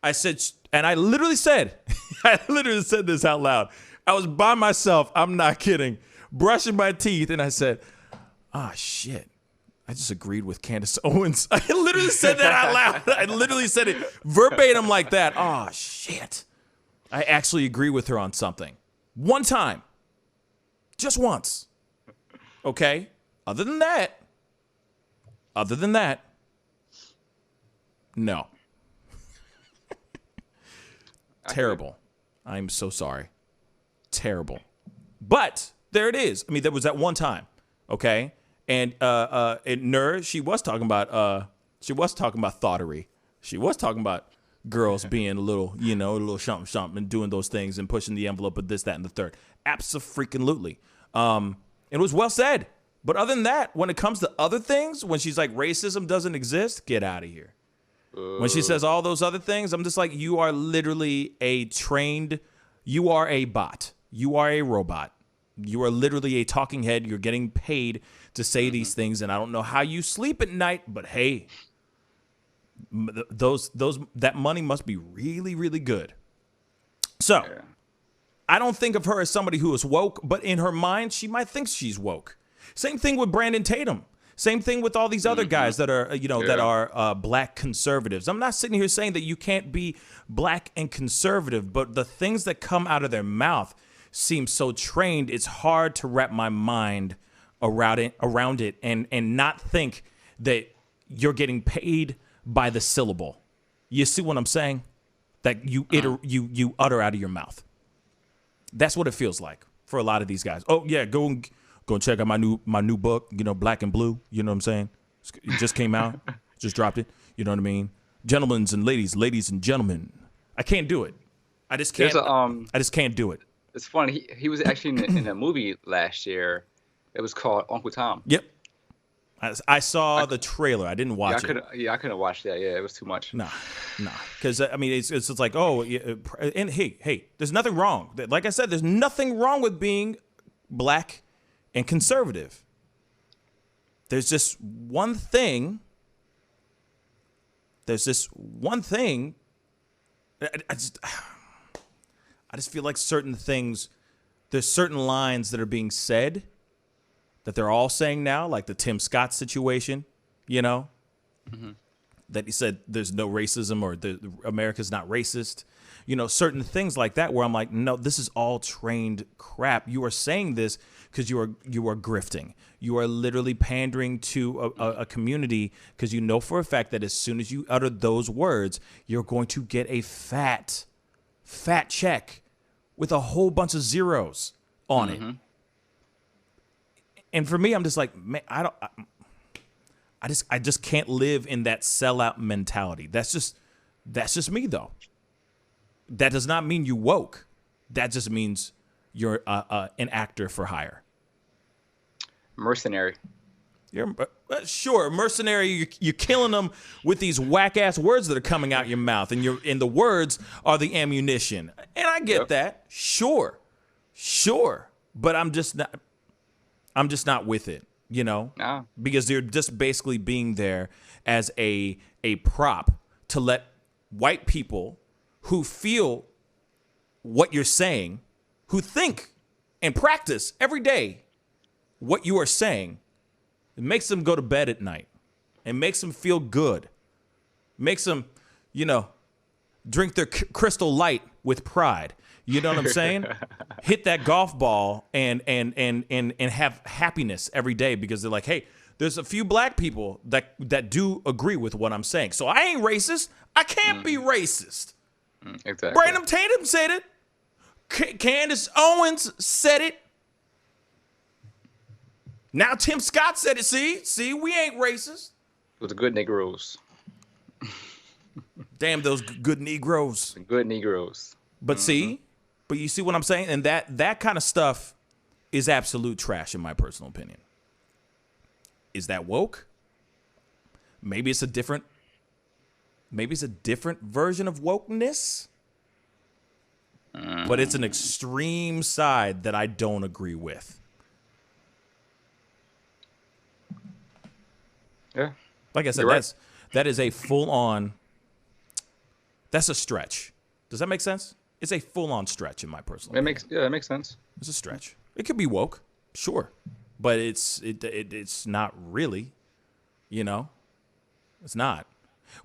I said, and I literally said this out loud. I was by myself. I'm not kidding. Brushing my teeth. And I said, shit. I just agreed with Candace Owens. I literally said that out loud. I literally said it verbatim like that. Oh, shit. I actually agree with her on something. One time. Just once. Okay? Other than that, no. Terrible. I'm so sorry. Terrible. But there it is. I mean, there was that one time. Okay? And Nur, she was talking about thoughterry. She was talking about girls being a little shump and doing those things and pushing the envelope of this, that, and the third. Abso-freaking-lutely. It was well said. But other than that, when it comes to other things, when she's like racism doesn't exist, get out of here. When she says all those other things, I'm just like, you are literally you are a bot. You are a robot. You are literally a talking head. You're getting paid to say these things, and I don't know how you sleep at night, but hey, that money must be really, really good. So, yeah. I don't think of her as somebody who is woke, but in her mind, she might think she's woke. Same thing with Brandon Tatum. Same thing with all these other guys that are, that are black conservatives. I'm not sitting here saying that you can't be black and conservative, but the things that come out of their mouth seem so trained, it's hard to wrap my mind around it and not think that you're getting paid by the syllable. You see what I'm saying? That you utter out of your mouth. That's what it feels like for a lot of these guys. Oh yeah, go and check out my new book, Black and Blue. You know what I'm saying? It just came out, just dropped it. You know what I mean? Gentlemen and ladies and gentlemen. I can't do it. I just can't. I just can't do it. It's funny. He was actually in a movie last year. It was called Uncle Tom. Yep. I saw the trailer. I didn't watch it. I couldn't watch that. Yeah, it was too much. Nah. Because I mean, it's like, oh, and hey, there's nothing wrong. Like I said, there's nothing wrong with being black and conservative. There's just one thing. I just feel like certain things. There's certain lines that are being said that they're all saying now, like the Tim Scott situation, that he said there's no racism or America's not racist, certain things like that where I'm like, no, this is all trained crap. You are saying this because you are grifting. You are literally pandering to a community because you know for a fact that as soon as you utter those words, you're going to get a fat check with a whole bunch of zeros on it. And for me, I'm just like, man, I I just can't live in that sellout mentality. That's just me though. That does not mean you woke. That just means you're an actor for hire. Mercenary. You're sure mercenary. You're killing them with these whack ass words that are coming out your mouth, and the words are the ammunition. And I get that. Sure, but I'm just not with it. You know, because they're just basically being there as a prop to let white people who feel what you're saying, who think and practice every day what you are saying, it makes them go to bed at night. It makes them feel good. Makes them, drink their Crystal Light with pride. You know what I'm saying? Hit that golf ball and have happiness every day because they're like, hey, there's a few black people that do agree with what I'm saying. So I ain't racist. I can't be racist. Exactly. Brandon Tatum said it. Candace Owens said it. Now Tim Scott said it. See, we ain't racist. It was the good Negroes. Damn those good Negroes. The good Negroes. But but you see what I'm saying? And that kind of stuff is absolute trash in my personal opinion. Is that woke? Maybe it's a different version of wokeness. But it's an extreme side that I don't agree with. Yeah. Like I said, that is a full-on, that's a stretch. Does that make sense? It's a full-on stretch in my personal opinion. It makes sense. It's a stretch. It could be woke, sure. But it's not really, It's not.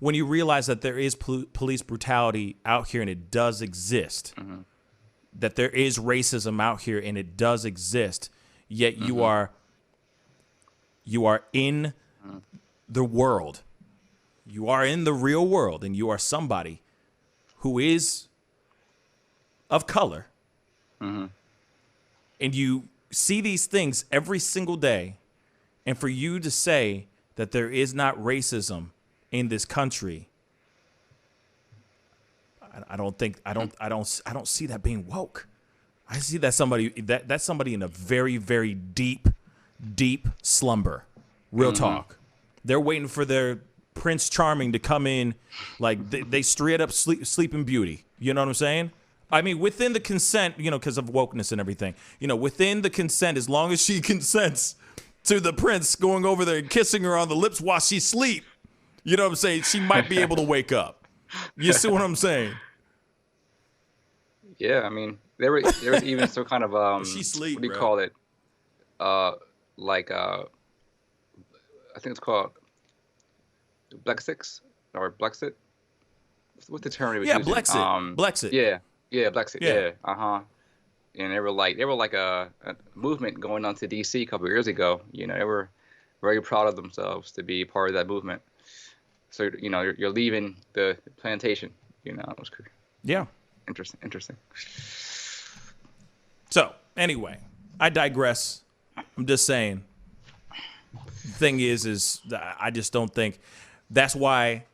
When you realize that there is police brutality out here and it does exist, that there is racism out here and it does exist, yet you are in the world. You are in the real world, and you are somebody who is of color. And you see these things every single day, and for you to say that there is not racism in this country, I don't see that being woke. I see that that's somebody in a very, very deep slumber. Real talk. They're waiting for their Prince Charming to come in, like they straight up Sleeping Beauty. You know what I'm saying? I mean, within the consent, because of wokeness and everything. Within the consent, as long as she consents to the prince going over there and kissing her on the lips while she sleep. You know what I'm saying? She might be able to wake up. You see what I'm saying? Yeah, I mean, there was even some kind of she sleep, what do you call it? I think it's called Blexit or Blexit. What's the term? Yeah, Blexit. Blexit. Yeah, Blexit. Yeah. And they were like a movement going on to DC a couple of years ago. They were very proud of themselves to be part of that movement. So you're leaving the plantation. It was cool. Yeah. Interesting. So anyway, I digress. I'm just saying. The thing is I just don't think. That's why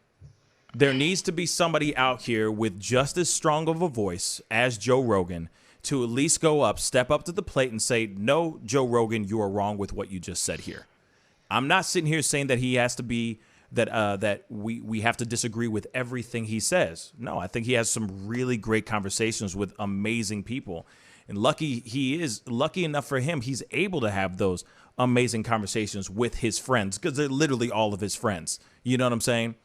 there needs to be somebody out here with just as strong of a voice as Joe Rogan to at least step up to the plate and say, no, Joe Rogan, you are wrong with what you just said here. I'm not sitting here saying that he has to be that we have to disagree with everything he says. No, I think he has some really great conversations with amazing people. And lucky enough for him, he's able to have those amazing conversations with his friends because they're literally all of his friends. You know what I'm saying?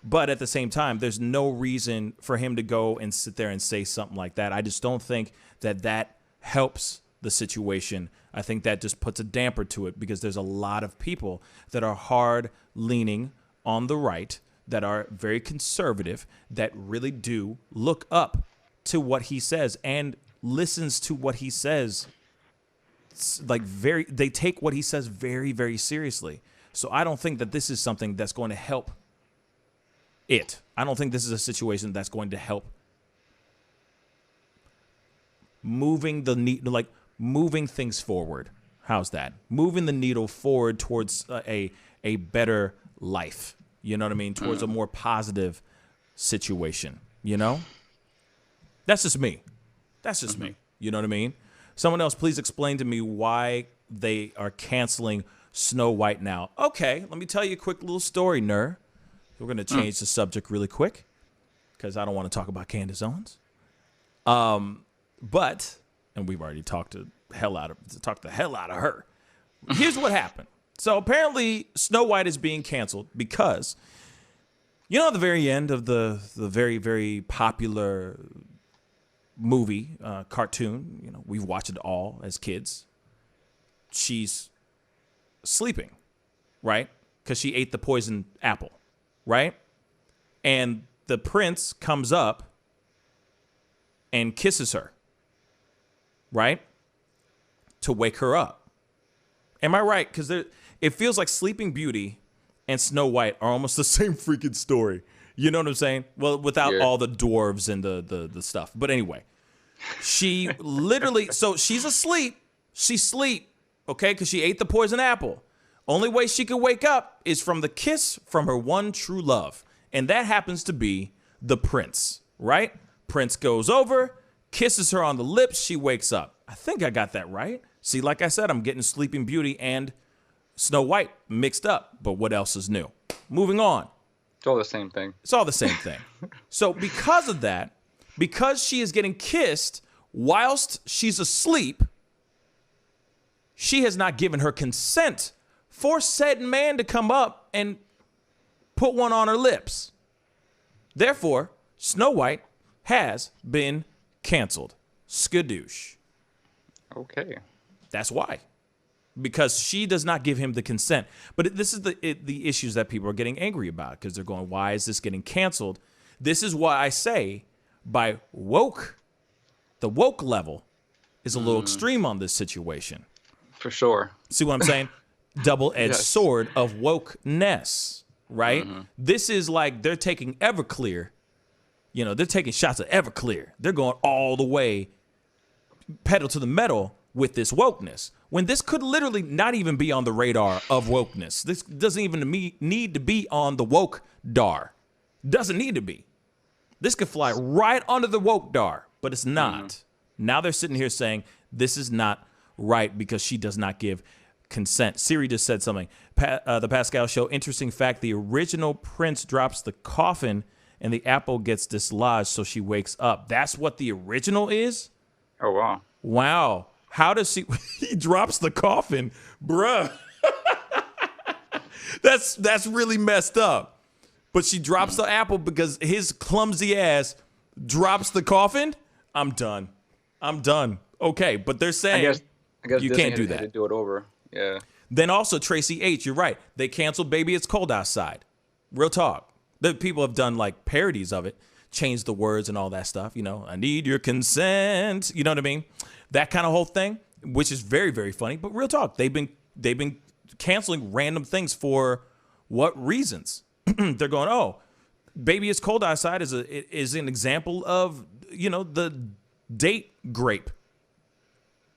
But at the same time, there's no reason for him to go and sit there and say something like that. I just don't think that helps the situation. I think that just puts a damper to it because there's a lot of people that are hard leaning on the right, that are very conservative, that really do look up to what he says and listens to what he says. They take what he says very, very seriously. So I don't think that this is something that's going to help it. I don't think this is a situation that's going to help moving things forward. How's that? Moving the needle forward towards a better life. You know what I mean? Towards a more positive situation. You know? That's just me. That's just me. You know what I mean? Someone else, please explain to me why they are canceling Snow White now. Okay, let me tell you a quick little story, Ner. We're going to change the subject really quick because I don't want to talk about Candace Owens. But, and we've already talked the hell out of her. Here's what happened. So apparently Snow White is being canceled because, you know, at the very end of the very, very popular movie, cartoon, you know, we've watched it all as kids. She's sleeping, right? Because she ate the poison apple, right? And the prince comes up and kisses her, right? To wake her up. Am I right? Because it feels like Sleeping Beauty and Snow White are almost the same freaking story. You know what I'm saying? Well, without all the dwarves and the stuff. But anyway, she literally, so she's asleep. She's asleep, okay? Because she ate the poison apple. Only way she could wake up is from the kiss from her one true love. And that happens to be the prince, right? Prince goes over, kisses her on the lips. She wakes up. I think I got that right. See, like I said, I'm getting Sleeping Beauty and Snow White mixed up. But what else is new? Moving on. It's all the same thing. It's all the same thing. So because of that, because she is getting kissed whilst she's asleep, she has not given her consent for said man to come up and put one on her lips. Therefore, Snow White has been canceled. Skadoosh. Okay. That's why. Because she does not give him the consent. But this is the issues that people are getting angry about, because they're going, why is this getting canceled? This is why I say by woke, the woke level is a little extreme on this situation. For sure. See what I'm saying? Double-edged sword of wokeness, right? This is like they're taking Everclear. You know, they're taking shots of Everclear. They're going all the way pedal to the metal with this wokeness, when this could literally not even be on the radar of wokeness. This doesn't even need to be on the woke dar. Doesn't need to be. This could fly right under the woke dar, but it's not. Now they're sitting here saying this is not right because she does not give consent. Siri just said something. The Pascal Show, interesting fact, the original prince drops the coffin and the apple gets dislodged, so she wakes up. That's what the original is? Oh, wow. Wow. How does he drops the coffin? Bruh. That's really messed up. But she drops the apple because his clumsy ass drops the coffin? I'm done. Okay, but they're saying I guess you Disney can't do had that. to do it over. Yeah. Then also Tracy H, you're right. They canceled Baby It's Cold Outside. Real talk. The people have done like parodies of it, changed the words and all that stuff. You know, I need your consent. You know what I mean? That kind of whole thing, which is very, very funny. But real talk, they've been canceling random things for what reasons? They're going, oh, Baby It's Cold Outside is an example of, you know, the date grape.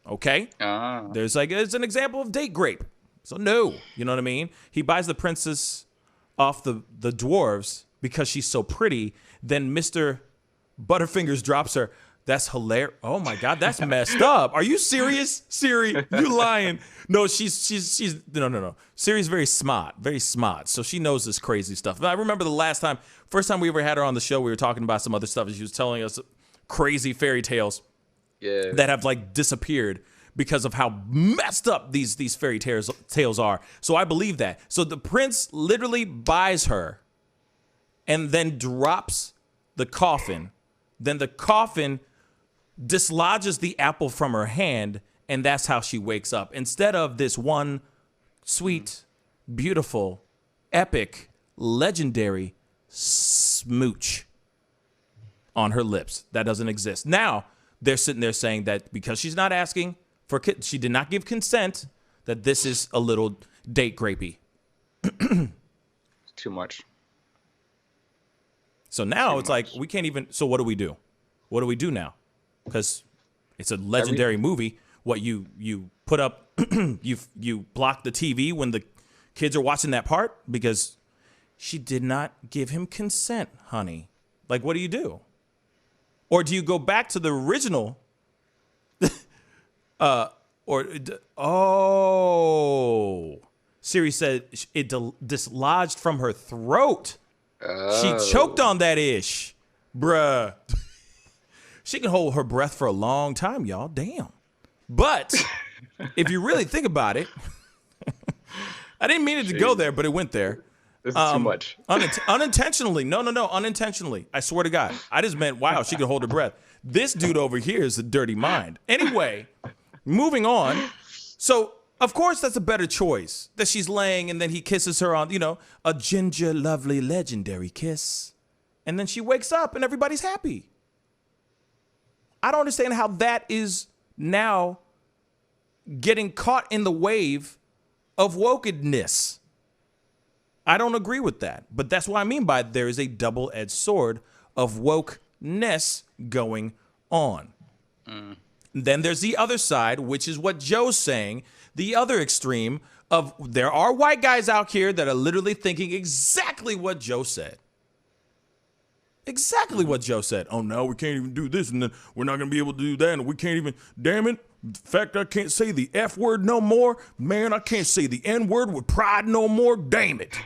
Okay? It's an example of date grape. So no, you know what I mean? He buys the princess off the dwarves because she's so pretty. Then Mr. Butterfingers drops her. That's hilarious. Oh my God, that's messed up. Are you serious? Siri, you lying. No, she's no. Siri's very smart. So she knows this crazy stuff. I remember the first time we ever had her on the show, we were talking about some other stuff, and she was telling us crazy fairy tales that have like disappeared because of how messed up these fairy tales are. So I believe that. So the prince literally buys her and then drops the coffin. Then the coffin dislodges the apple from her hand, and that's how she wakes up. Instead of this one sweet, beautiful, epic, legendary smooch on her lips. That doesn't exist. Now, they're sitting there saying that because she's not asking for she did not give consent, that this is a little date grapey. Too much. So now it's like we can't even. So what do we do? What do we do now? Because it's a legendary movie. What you put up you block the TV when the kids are watching that part because she did not give him consent, honey. Like, what do you do? Or do you go back to the original? Siri said it dislodged from her throat. She choked on that ish. Bruh. She can hold her breath for a long time, y'all. Damn. But if you really think about it, I didn't mean it to go there, but it went there. This is too much. Unintentionally. No, unintentionally. I swear to God. I just meant, wow, she can hold her breath. This dude over here is a dirty mind. Anyway, moving on. So, of course, that's a better choice. That she's laying and then he kisses her on, a ginger, lovely, legendary kiss. And then she wakes up and everybody's happy. I don't understand how that is now getting caught in the wave of wokeness. I don't agree with that. But that's what I mean by there is a double-edged sword of wokeness going on. Then there's the other side, which is what Joe's saying, the other extreme of there are white guys out here that are literally thinking exactly what Joe said. Exactly what Joe said. Oh, no, we can't even do this, and then we're not going to be able to do that, and we can't even, damn it, the fact I can't say the F word no more, man, I can't say the N word with pride no more, damn it.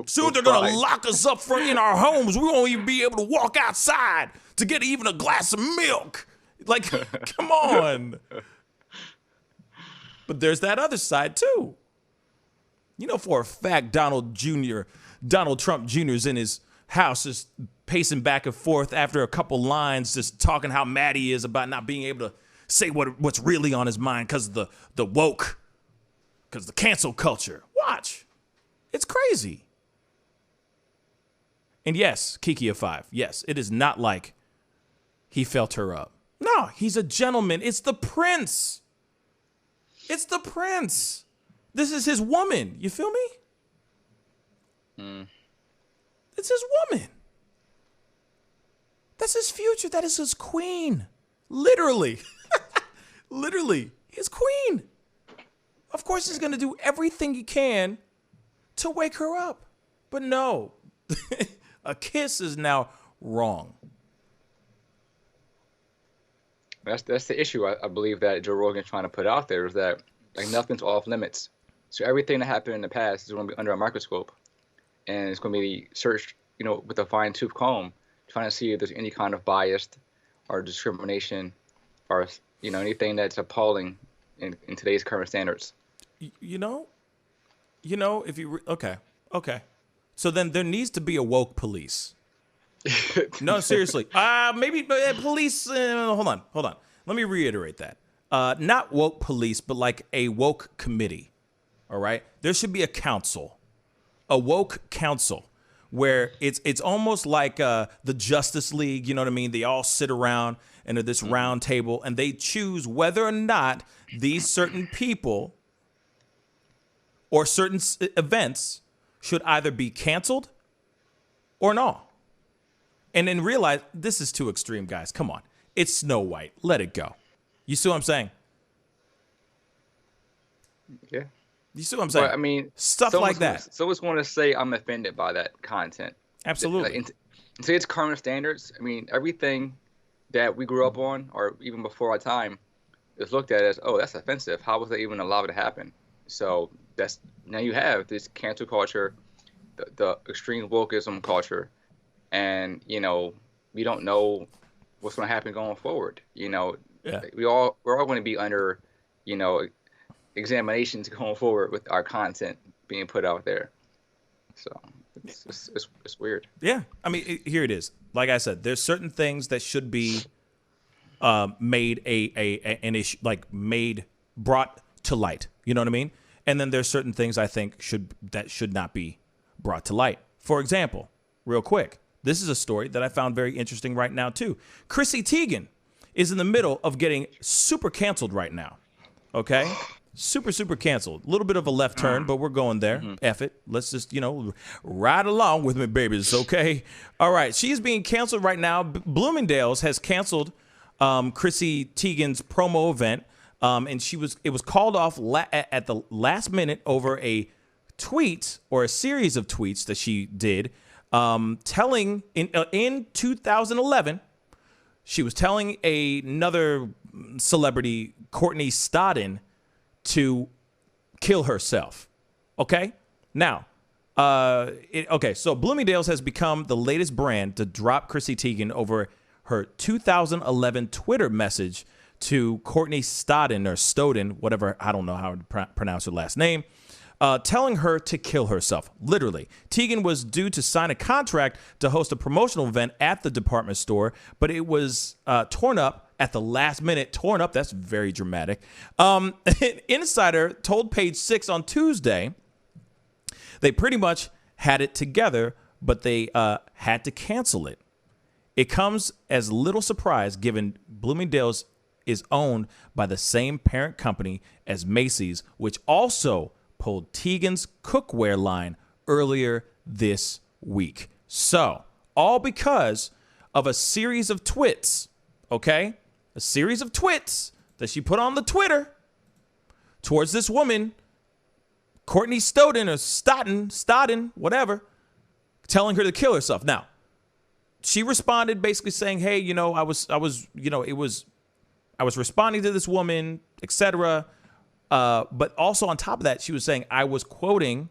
Soon they're going to lock us up in our homes. We won't even be able to walk outside to get even a glass of milk. Like, come on. But there's that other side, too. You know for a fact Donald Trump Jr.'s in his house just pacing back and forth after a couple lines, just talking how mad he is about not being able to say what's really on his mind because of the woke, because the cancel culture. Watch. It's crazy. And yes, Kiki of 5. Yes, it is not like he felt her up. No, he's a gentleman. It's the prince. It's the prince. This is his woman. You feel me? It's his woman. That's his future. That is his queen. Literally. Literally. His queen. Of course he's going to do everything he can to wake her up. But no. A kiss is now wrong. That's the issue I believe that Joe Rogan is trying to put out there is that like nothing's off limits. So everything that happened in the past is going to be under a microscope. And it's going to be searched, with a fine-tooth comb, trying to see if there's any kind of bias or discrimination or, anything that's appalling in today's current standards. If you... Okay. So then there needs to be a woke police. No, seriously. Maybe police... hold on. Let me reiterate that. Not woke police, but like a woke committee. All right? There should be a council. A woke council where it's almost like the Justice League, you know what I mean? They all sit around and at this round table and they choose whether or not these certain people or certain events should either be canceled or not. And then realize this is too extreme, guys. Come on. It's Snow White. Let it go. You see what I'm saying? Yeah. You see what I'm saying? Well, I mean, stuff like that. Someone's going to say I'm offended by that content. Absolutely. In today's current standards, I mean, everything that we grew up on, or even before our time, is looked at as, oh, that's offensive. How was that even allowed to happen? So now you have this cancel culture, the extreme wokeism culture, and we don't know what's going to happen going forward. Yeah. We're all going to be under, examinations going forward with our content being put out there. So it's weird. Yeah. I mean, here it is. Like I said, there's certain things that should be made an issue, like brought to light. You know what I mean? And then there's certain things I think should not be brought to light. For example, real quick, this is a story that I found very interesting right now too. Chrissy Teigen is in the middle of getting super canceled right now. Okay? Super canceled. A little bit of a left turn, but we're going there. F it. Let's just, ride along with me, babies, okay? All right. She's being canceled right now. Bloomingdale's has canceled Chrissy Teigen's promo event and it was called off at the last minute over a tweet or a series of tweets that she did, telling in 2011, she was telling another celebrity, Courtney Stodden, to kill herself. Okay, now. So Bloomingdale's has become the latest brand to drop Chrissy Teigen over her 2011 Twitter message to Courtney Stodden or Stoden, whatever, I don't know how to pronounce her last name, telling her to kill herself. Literally. Teigen was due to sign a contract to host a promotional event at the department store, but it was torn up at the last minute. Torn up, that's very dramatic. An insider told Page Six on Tuesday they pretty much had it together, but they had to cancel it. It comes as little surprise given Bloomingdale's is owned by the same parent company as Macy's, which also pulled Teigen's cookware line earlier this week. So, all because of a series of twits, okay? A series of twits that she put on the Twitter towards this woman, Courtney Stodden or Stodden, whatever, telling her to kill herself. Now, she responded basically saying, "Hey, I was responding to this woman, etc." But also on top of that, she was saying I was quoting.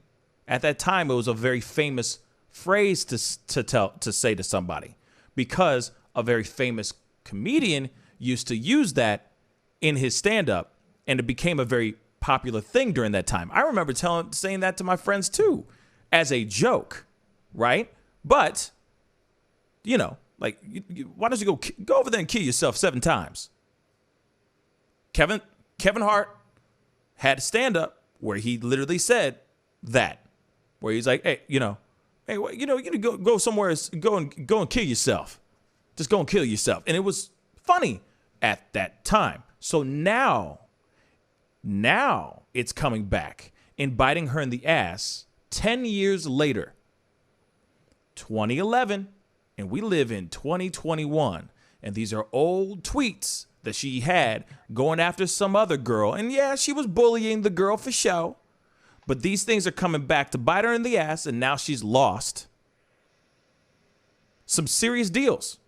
At that time, it was a very famous phrase to say to somebody because a very famous comedian used to use that in his stand-up, and it became a very popular thing during that time. I remember saying that to my friends too, as a joke, right? But, why don't you go over there and kill yourself 7 times? Kevin Hart had a stand-up where he literally said that, where he's like, hey, you go somewhere, go and kill yourself. Just go and kill yourself. And it was funny at that time. So now it's coming back and biting her in the ass 10 years later, 2011, and we live in 2021. And these are old tweets that she had going after some other girl. And yeah, she was bullying the girl for show. But these things are coming back to bite her in the ass, and now she's lost some serious deals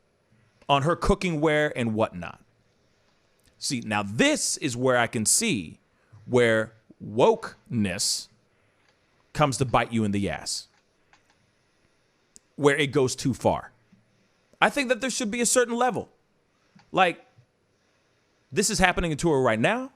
on her cooking ware and whatnot. See, now this is where I can see where wokeness comes to bite you in the ass, where it goes too far. I think that there should be a certain level. Like, this is happening to her right now,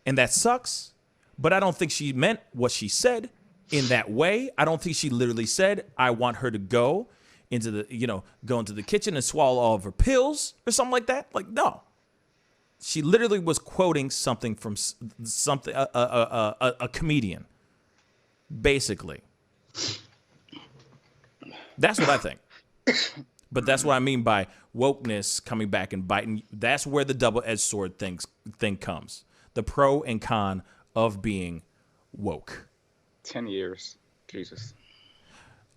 and that sucks, but I don't think she meant what she said in that way. I don't think she literally said, I want her to go into the kitchen and swallow all of her pills or something like that. Like, no. She literally was quoting something from a comedian, basically. That's what I think. But that's what I mean by wokeness coming back and biting. That's where the double-edged sword thing comes. The pro and con of being woke. 10 years. Jesus.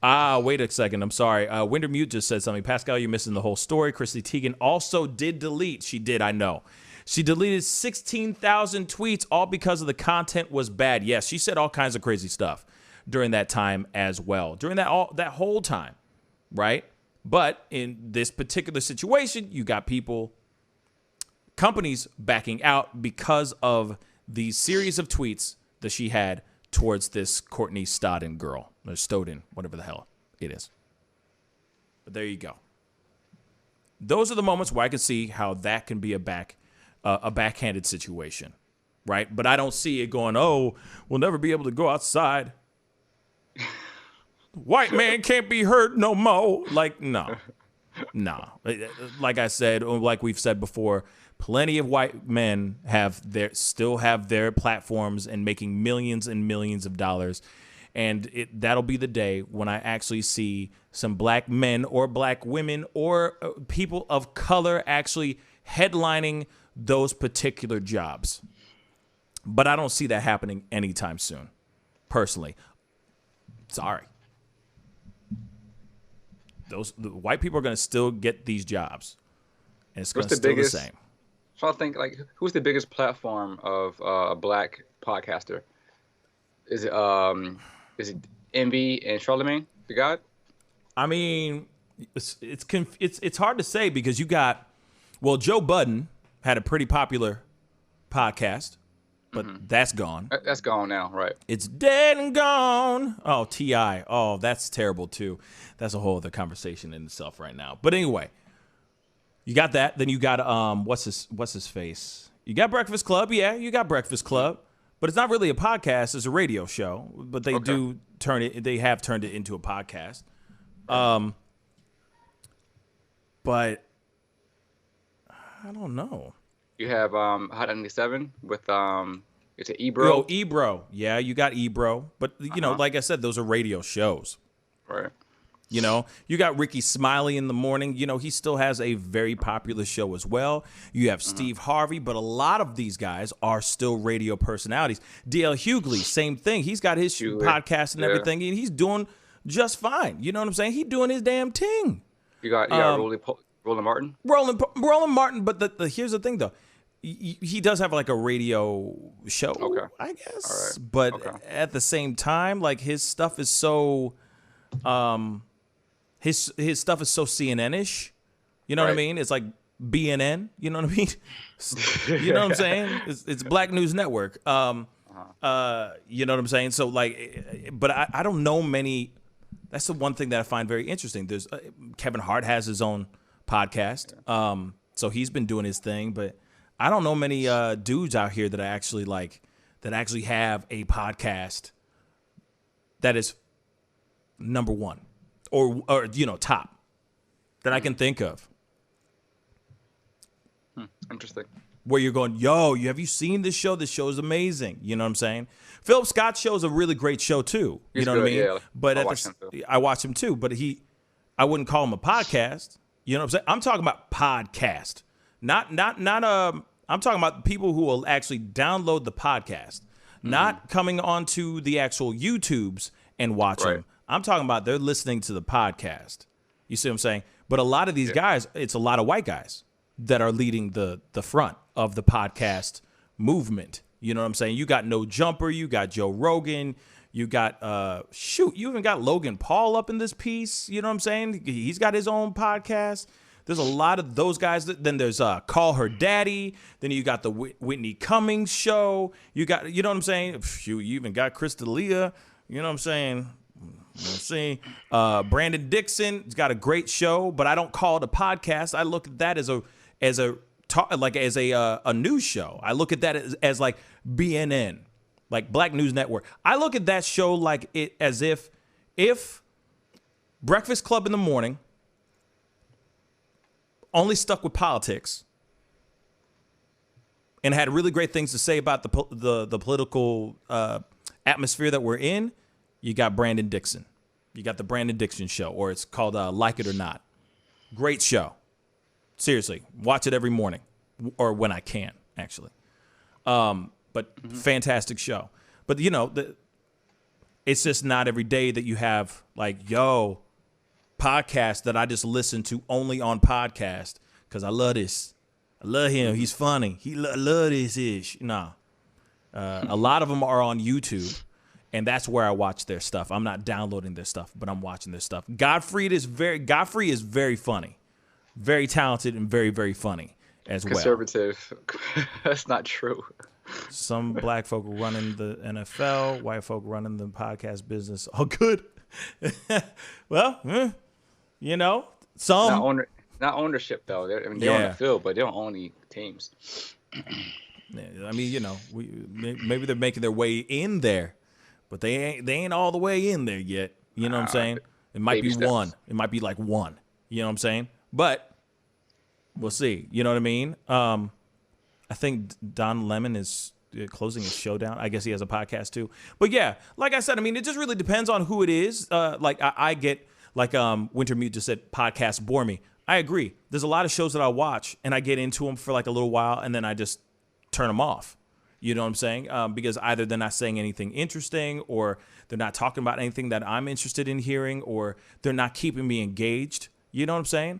Wait a second. I'm sorry. Winder Mute just said something. Pascal, you're missing the whole story. Chrissy Teigen also did delete. She did, I know. She deleted 16,000 tweets, all because of the content was bad. Yes, she said all kinds of crazy stuff during that time as well. During that whole time, right? But in this particular situation, you got companies backing out because of the series of tweets that she had towards this Courtney Stodden girl, or Stoden, whatever the hell it is. But there you go. Those are the moments where I can see how that can be a backhanded situation, right? But I don't see it going, oh, we'll never be able to go outside. White man can't be hurt no more. Like, no. Like I said, or like we've said before, plenty of white men still have their platforms and making millions and millions of dollars. And that'll be the day when I actually see some black men or black women or people of color actually headlining those particular jobs. But I don't see that happening anytime soon, personally. Sorry. The white people are going to still get these jobs. And it's going to still be the same. So I think like, who's the biggest platform of a black podcaster? Is it Envy and Charlemagne the God? I mean, it's hard to say because you got, well, Joe Budden had a pretty popular podcast, but that's gone. That's gone now, right? It's dead and gone. Oh, T.I. Oh, that's terrible too. That's a whole other conversation in itself right now. But anyway, you got that. Then you got what's his face? You got Breakfast Club. Yeah, you got Breakfast Club. But it's not really a podcast. It's a radio show. But they do turn it. They have turned it into a podcast. But I don't know. You have Hot 97 with it's an Ebro. Oh, Ebro. Yeah, you got Ebro. But you know, like I said, those are radio shows. Right. You know, you got Ricky Smiley in the morning. You know, he still has a very popular show as well. You have Steve Harvey, but a lot of these guys are still radio personalities. D.L. Hughley, same thing. He's got his podcast and everything, and he's doing just fine. You know what I'm saying? He's doing his damn thing. You got Roland Martin? Roland Martin, but here's the thing, though. He does have like a radio show, I guess. Right. But at the same time, like his stuff is so... His stuff is so CNN-ish. You know what I mean? It's like BNN. You know what I mean? You know what I'm saying? It's Black News Network. You know what I'm saying? So like, but I don't know many. That's the one thing that I find very interesting. There's Kevin Hart has his own podcast. So he's been doing his thing, but I don't know many dudes out here that I actually like that actually have a podcast that is number one. Or you know, top that I can think of. Interesting. Where you're going, yo, have you seen this show? This show is amazing. You know what I'm saying? Philip Scott's show is a really great show too. You know what I mean? Yeah. But I watch him too. But I wouldn't call him a podcast. You know what I'm saying? I'm talking about podcast, not. I'm talking about people who will actually download the podcast, not coming onto the actual YouTubes and watch them. I'm talking about they're listening to the podcast. You see what I'm saying? But a lot of these guys, it's a lot of white guys that are leading the front of the podcast movement. You know what I'm saying? You got No Jumper, you got Joe Rogan, you got you even got Logan Paul up in this piece. You know what I'm saying? He's got his own podcast. There's a lot of those guys. Then there's Call Her Daddy. Then you got the Whitney Cummings show. You got, you know what I'm saying? You even got Chris D'Elia. You know what I'm saying? Let's see. Brandon Dixon's got a great show, but I don't call it a podcast. I look at that as a news show. I look at that as like BNN, like Black News Network. I look at that show like it as if Breakfast Club in the morning only stuck with politics and had really great things to say about the political atmosphere that we're in. You got Brandon Dixon. You got the Brandon Dixon Show, or it's called Like It or Not. Great show. Seriously, watch it every morning, or when I can, actually. But fantastic show. But, you know, it's just not every day that you have, like, podcast that I just listen to only on podcast because I love this. I love him. He's funny. Love this ish. Nah. A lot of them are on YouTube. And that's where I watch their stuff. I'm not downloading their stuff, but I'm watching their stuff. Godfrey is very funny, very talented, and very, very funny as well. Conservative. That's not true. Some black folk running the NFL, white folk running the podcast business. Oh, good. Well, you know, some. Not ownership though. They own the field, but they don't own any teams. I mean, you know, maybe they're making their way in there. But they ain't all the way in there yet. You know what I'm saying? It might be steps. One. It might be like one. You know what I'm saying? But we'll see. You know what I mean? I think Don Lemon is closing his show down. I guess he has a podcast too. But yeah, like I said, I mean, it just really depends on who it is. Like I get, like Wintermute just said, podcasts bore me. I agree. There's a lot of shows that I watch and I get into them for like a little while and then I just turn them off. You know what I'm saying? Because either they're not saying anything interesting or they're not talking about anything that I'm interested in hearing or they're not keeping me engaged. You know what I'm saying?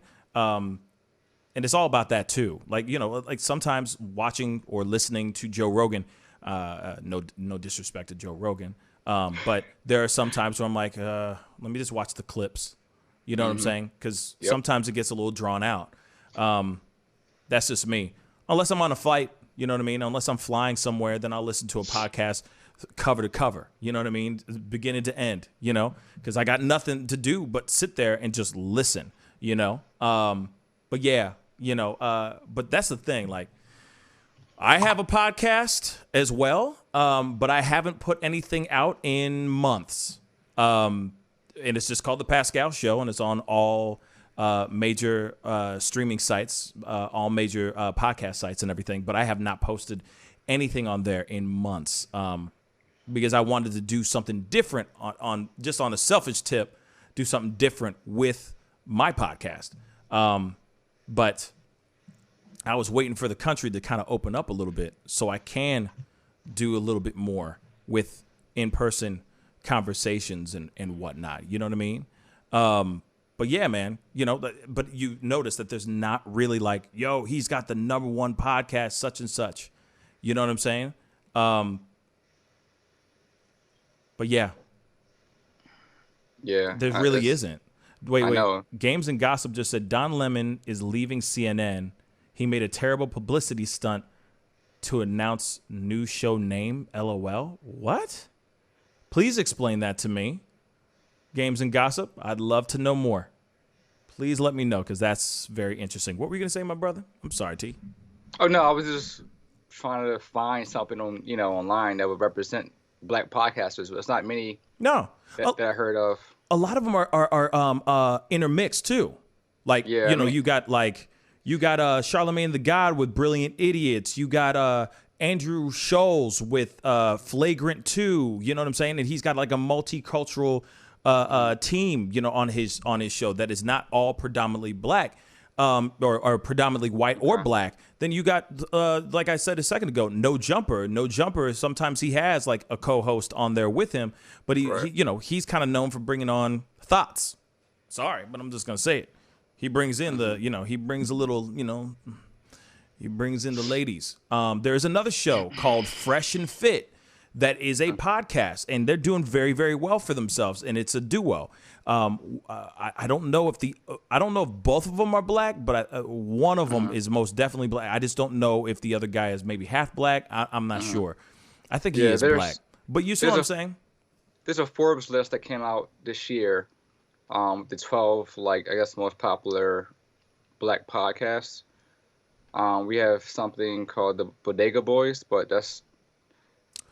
and it's all about that too. Like, you know, like sometimes watching or listening to Joe Rogan, no disrespect to Joe Rogan, but there are some times where I'm like, let me just watch the clips. You know what I'm saying? Because sometimes it gets a little drawn out. That's just me. Unless I'm on a flight, you know what I mean? Unless I'm flying somewhere, then I'll listen to a podcast cover to cover. You know what I mean? Beginning to end, you know? Because I got nothing to do but sit there and just listen, you know? But yeah, you know, but that's the thing. Like, I have a podcast as well, but I haven't put anything out in months. And it's just called The Pascal Show, and it's on all major streaming sites, all major podcast sites and everything. But I have not posted anything on there in months because I wanted to do something different on just on a selfish tip, do something different with my podcast. But I was waiting for the country to kind of open up a little bit so I can do a little bit more with in-person conversations and whatnot. You know what I mean? But yeah, man, you know, but you notice that there's not really like, yo, he's got the #1 podcast, such and such. You know what I'm saying? But yeah. Yeah. There really isn't. Wait. Games and Gossip just said Don Lemon is leaving CNN. He made a terrible publicity stunt to announce new show name, LOL. What? Please explain that to me. Games and Gossip, I'd love to know more. Please let me know, because that's very interesting. What were you going to say, my brother? I'm sorry, T. Oh, no, I was just trying to find something online that would represent black podcasters. It's not many that I heard of. A lot of them are intermixed, too. Like, you got Charlemagne the God with Brilliant Idiots. You got Andrew Scholes with Flagrant 2. You know what I'm saying? And he's got like a multicultural team, you know, on his show that is not all predominantly black or predominantly white or black. Then you got, like I said a second ago, No Jumper. No Jumper, sometimes he has like a co-host on there with him, but he you know, he's kind of known for bringing on thoughts. Sorry, but I'm just going to say it. He brings in he brings a little, he brings in the ladies. There's another show called Fresh and Fit that is a podcast, and they're doing very, very well for themselves, and it's a duo. I don't know if both of them are black, but one of them is most definitely black. I just don't know if the other guy is maybe half black. I'm not sure. I think he is black. But you see what I'm saying? There's a Forbes list that came out this year. The 12, most popular black podcasts. We have something called the Bodega Boys, but those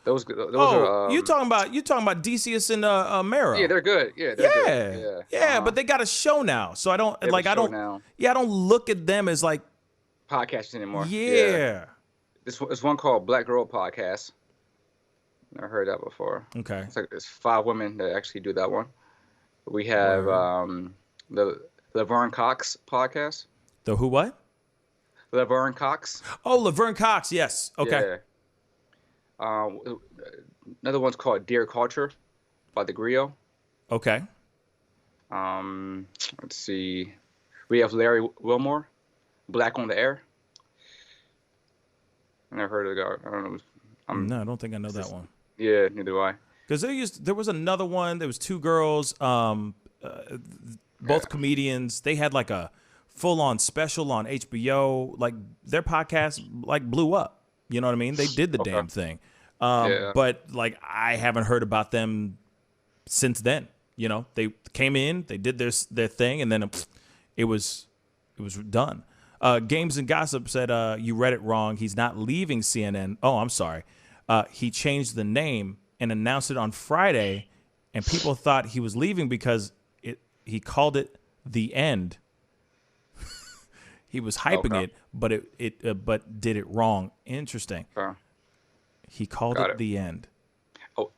are. You talking about Decius and Mero? Yeah, they're good. Yeah, they're good. But they got a show now, so I don't look at them as like podcasts anymore. Yeah. There's one called Black Girl Podcast. Never heard that before. Okay. It's 5 women that actually do that one. We have the Laverne Cox podcast. The who what? Laverne Cox. Oh, Laverne Cox. Yes. Okay. Yeah. Another one's called Dear Culture by the Griot. Okay. Let's see. We have Larry Wilmore, Black on the Air. I never heard of the guy. I don't know. No, I don't think I know that one. Yeah, neither do I. Because there was another one. There was 2 girls, both comedians. They had like a full-on special on HBO. Like their podcast like blew up. You know what I mean? They did the damn thing. But like I haven't heard about them since then. You know, they came in, they did their thing, and then it was done. Games and Gossip said you read it wrong. He's not leaving CNN. Oh, I'm sorry. He changed the name and announced it on Friday, and people thought he was leaving because he called it The End. He was hyping it, but did it wrong. Interesting. He called it The End. Oh,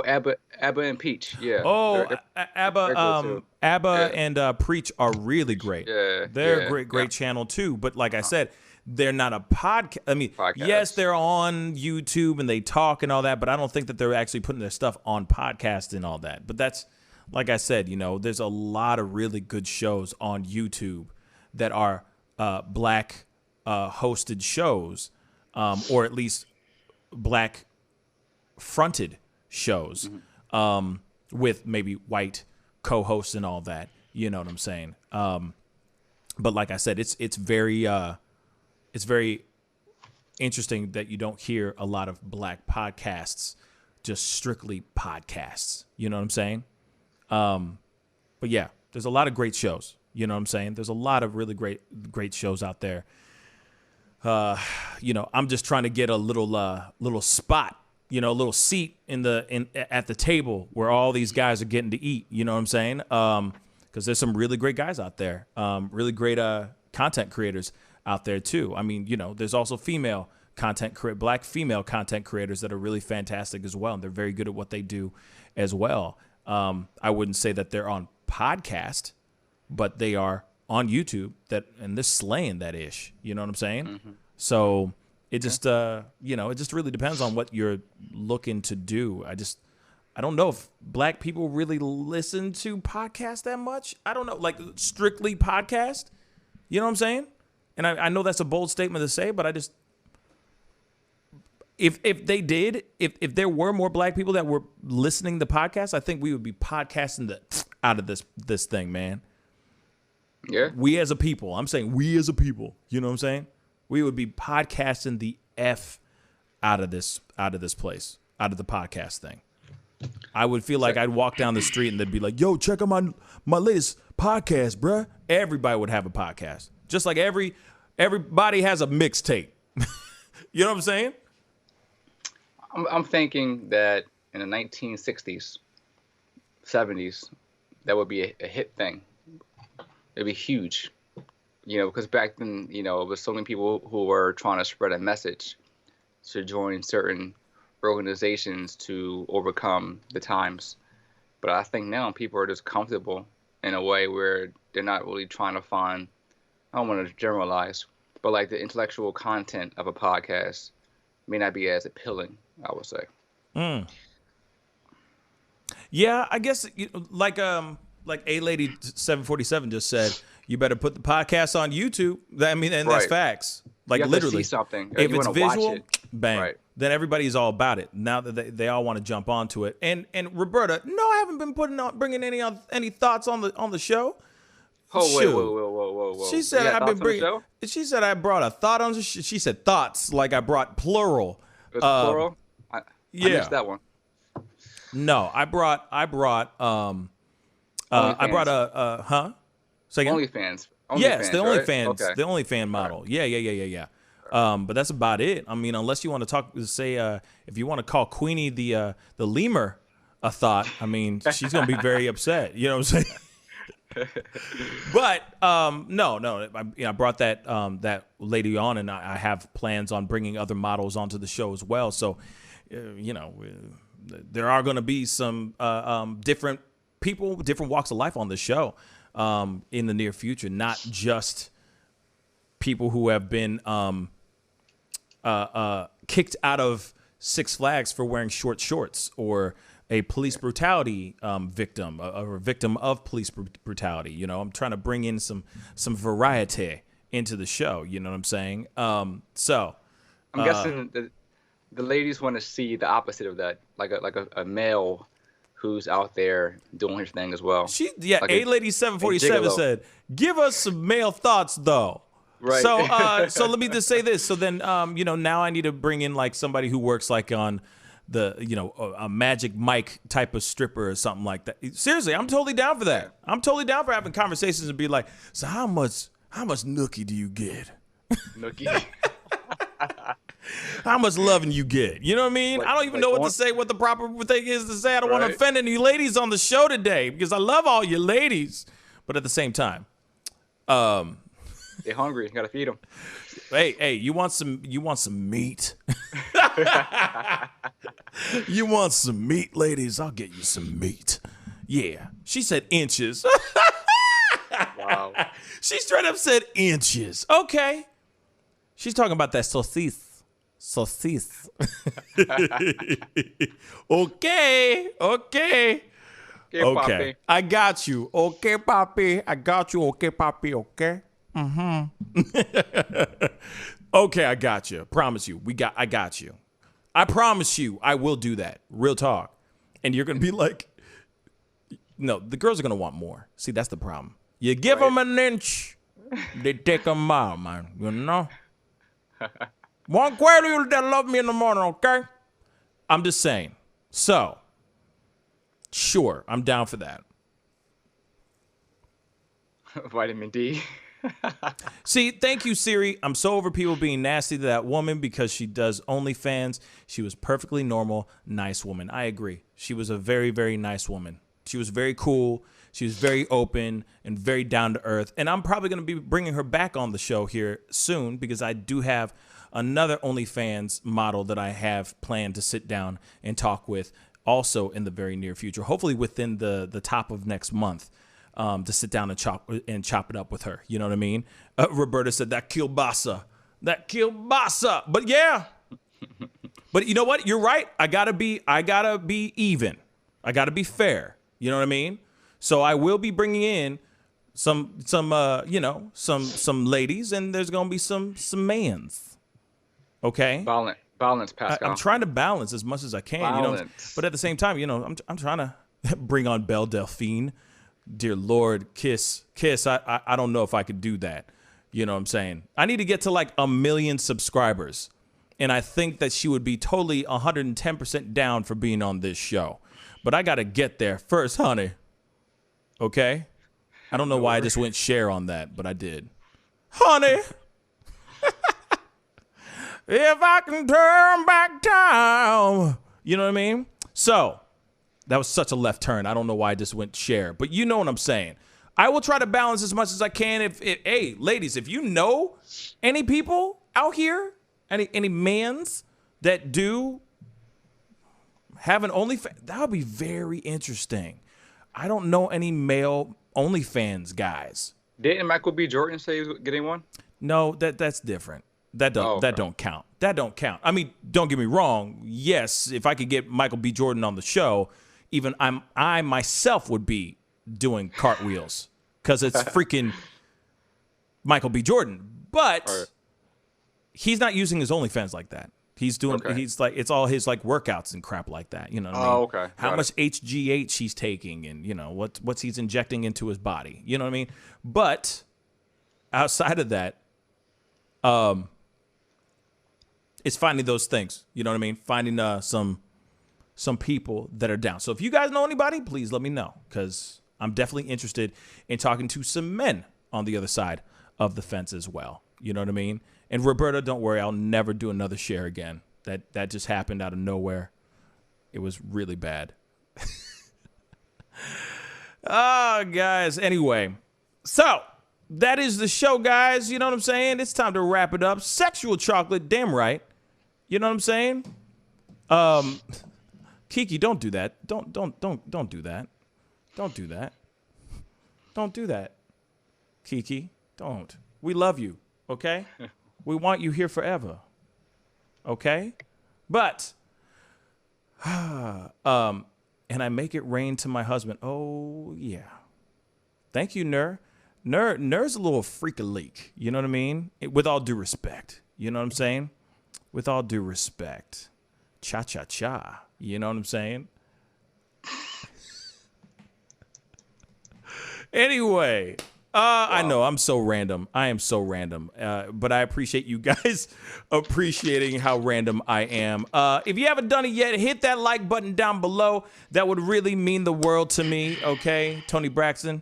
Abba and Peach. Yeah. Oh, Abba and Preach are really great. Yeah. They're a great channel too. But like I said, they're not a podcast. I mean, yes, they're on YouTube and they talk and all that, but I don't think that they're actually putting their stuff on podcast and all that. But that's, like I said, there's a lot of really good shows on YouTube that are black hosted shows, or at least black fronted shows, with maybe white co-hosts and all that. You know what I'm saying? But like I said, it's very interesting that you don't hear a lot of black podcasts, just strictly podcasts. You know what I'm saying? But yeah, there's a lot of great shows. You know what I'm saying? There's a lot of really great shows out there. I'm just trying to get a little spot, a little seat at the table where all these guys are getting to eat. You know what I'm saying? Because there's some really great guys out there, really great content creators out there too. I mean, there's also black female content creators that are really fantastic as well, and they're very good at what they do as well. I wouldn't say that they're on podcast, but they are on YouTube and they're slaying that ish. You know what I'm saying? Mm-hmm. So it just it just really depends on what you're looking to do. I don't know if black people really listen to podcasts that much. I don't know, like strictly podcast. You know what I'm saying? And I know that's a bold statement to say, but I just, if they did, if there were more black people that were listening to podcasts, I think we would be podcasting out of this thing, man. Yeah. We as a people, I'm saying we as a people, you know what I'm saying? We would be podcasting the F out of this place, out of the podcast thing. I would feel like I'd walk down the street and they'd be like, yo, check out my latest podcast, bruh. Everybody would have a podcast. Just like everybody has a mixtape. You know what I'm saying? I'm thinking that in the 1960s, 70s, that would be a hit thing. It'd be huge, because back then, there was so many people who were trying to spread a message to join certain organizations to overcome the times. But I think now people are just comfortable in a way where they're not really trying to find, I don't want to generalize, but like the intellectual content of a podcast may not be as appealing, I would say. Yeah, I guess like A Lady 747 just said, you better put the podcast on YouTube. And that's facts. Like, you have literally, to see something. If you it's visual, bang. Right. Then everybody's all about it. Now that they all want to jump onto it. And Roberta, no, I haven't been bringing any thoughts on the show. Oh, whoa. She said I've been bringing. She said I brought a thought on the show. She said thoughts, like I brought plural. It was plural. I missed that one. No, I brought a Say again? OnlyFans. Yes, the OnlyFans, right? Okay. The OnlyFan model. Yeah. But that's about it. I mean, unless you want to if you want to call Queenie the lemur a thought, I mean, she's gonna be very upset. You know what I'm saying? But no. I brought that lady on, and I have plans on bringing other models onto the show as well. So, there are going to be some different people, different walks of life on the show in the near future, not just people who have been kicked out of Six Flags for wearing short shorts, or a police brutality victim, or a victim of police brutality. I'm trying to bring in some variety into the show. You know what I'm saying? So I'm guessing the ladies want to see the opposite of that, like a male who's out there doing his thing as well. Like A Lady 747 said, "Give us some male thoughts, though." Right. So let me just say this. So then, now I need to bring in like somebody who works like on the, a Magic Mike type of stripper or something like that. Seriously, I'm totally down for that. I'm totally down for having conversations and be like, so how much nookie do you get? Nookie. How much loving you get? You know what I mean? I don't even know what to say, what the proper thing is to say. I don't want to offend any ladies on the show today, because I love all you ladies. But at the same time, they're hungry. You gotta feed them. Hey, you want some meat? You want some meat, ladies? I'll get you some meat. Yeah. She said inches. Wow. She straight up said inches. Okay. She's talking about that saucisse. Okay. Papi. I got you. Okay, papi. I got you. Okay, papi. Okay. Okay, I got you. Promise you. I got you. I promise you I will do that. Real talk. And you're going to be like, no, the girls are going to want more. See, that's the problem. You give them an inch, they take a mile, man. You know? One girl that love me in the morning, okay? I'm just saying. So, sure, I'm down for that. Vitamin D. See, thank you, Siri. I'm so over people being nasty to that woman because she does OnlyFans. She was perfectly normal, nice woman. I agree. She was a very, very nice woman. She was very cool. She was very open and very down to earth. And I'm probably going to be bringing her back on the show here soon because I do have another OnlyFans model that I have planned to sit down and talk with also in the very near future, hopefully within the top of next month. To sit down and chop it up with her. You know what I mean? Roberta said that kielbasa. But yeah. But you know what? You're right. I gotta be even. I gotta be fair. You know what I mean? So I will be bringing in some ladies, and there's gonna be some mans. Okay. Balance, Pascal. I'm trying to balance as much as I can. You know, but at the same time, you know, I'm trying to bring on Belle Delphine. Dear Lord, kiss. I don't know if I could do that. You know what I'm saying? I need to get to like 1 million subscribers. And I think that she would be totally 110% down for being on this show. But I got to get there first, honey. Okay? I don't know why I just went share on that, but I did. Honey. If I can turn back time. You know what I mean? So. That was such a left turn. I don't know why I just went share, but you know what I'm saying. I will try to balance as much as I can. Hey, ladies, if you know any people out here, any mans that do have an OnlyFans, that would be very interesting. I don't know any male OnlyFans guys. Didn't Michael B. Jordan say he was getting one? No, that's different. That don't count. That don't count. I mean, don't get me wrong. Yes, if I could get Michael B. Jordan on the show, even I myself would be doing cartwheels because it's freaking Michael B. Jordan. But he's not using his OnlyFans like that. He's doing he's like it's all his like workouts and crap like that. You know what I mean? Oh, okay. How much HGH he's taking and you know what's he's injecting into his body. You know what I mean? But outside of that, it's finding those things. You know what I mean? Finding some people that are down. So if you guys know anybody, please let me know because I'm definitely interested in talking to some men on the other side of the fence as well. You know what I mean? And Roberta, don't worry, I'll never do another share again. That just happened out of nowhere. It was really bad. Oh, guys. Anyway, so that is the show, guys. You know what I'm saying? It's time to wrap it up. Sexual chocolate, damn right. You know what I'm saying? Kiki, don't do that. Don't do that. Don't do that. Don't do that. Kiki, don't. We love you, okay? We want you here forever. Okay? But and I make it rain to my husband. Oh, yeah. Thank you, Nur. Nur's a little freak-a-leak. You know what I mean? With all due respect. You know what I'm saying? With all due respect. Cha-cha-cha. You know what I'm saying? Anyway, I know I'm so random. I am so random. But I appreciate you guys appreciating how random I am. If you haven't done it yet, hit that like button down below. That would really mean the world to me. Okay, Tony Braxton.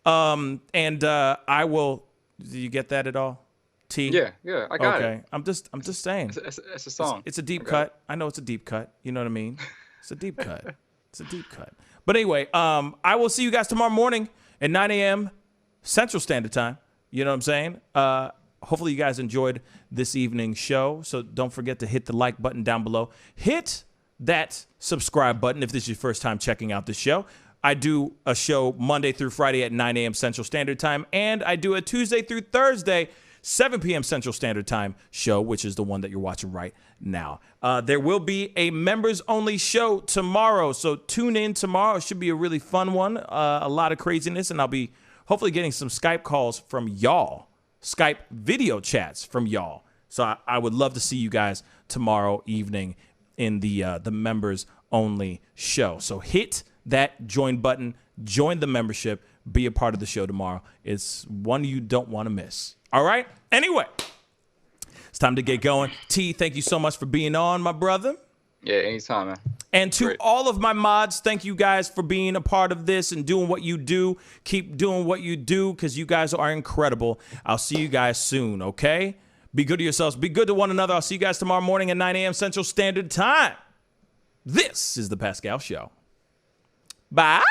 And I will. Do you get that at all? T? Yeah, I got it. Okay, I'm just saying. It's a song. It's a deep cut. I know it's a deep cut. You know what I mean? It's a deep cut. It's a deep cut. But anyway, I will see you guys tomorrow morning at 9 a.m. Central Standard Time. You know what I'm saying? Hopefully you guys enjoyed this evening's show. So don't forget to hit the like button down below. Hit that subscribe button if this is your first time checking out the show. I do a show Monday through Friday at 9 a.m. Central Standard Time, and I do a Tuesday through Thursday 7 p.m. Central Standard Time show, which is the one that you're watching right now. There will be a members-only show tomorrow, so tune in tomorrow. It should be a really fun one, a lot of craziness, and I'll be hopefully getting some Skype calls from y'all Skype video chats from y'all. So I would love to see you guys tomorrow evening in the members only show. So hit that join button, join the membership, be a part of the show tomorrow. It's one you don't want to miss. All right? Anyway, it's time to get going. T, thank you so much for being on, my brother. Yeah, anytime, man. And to all of my mods, thank you guys for being a part of this and doing what you do. Keep doing what you do because you guys are incredible. I'll see you guys soon, okay? Be good to yourselves. Be good to one another. I'll see you guys tomorrow morning at 9 a.m. Central Standard Time. This is The Pascal Show. Bye.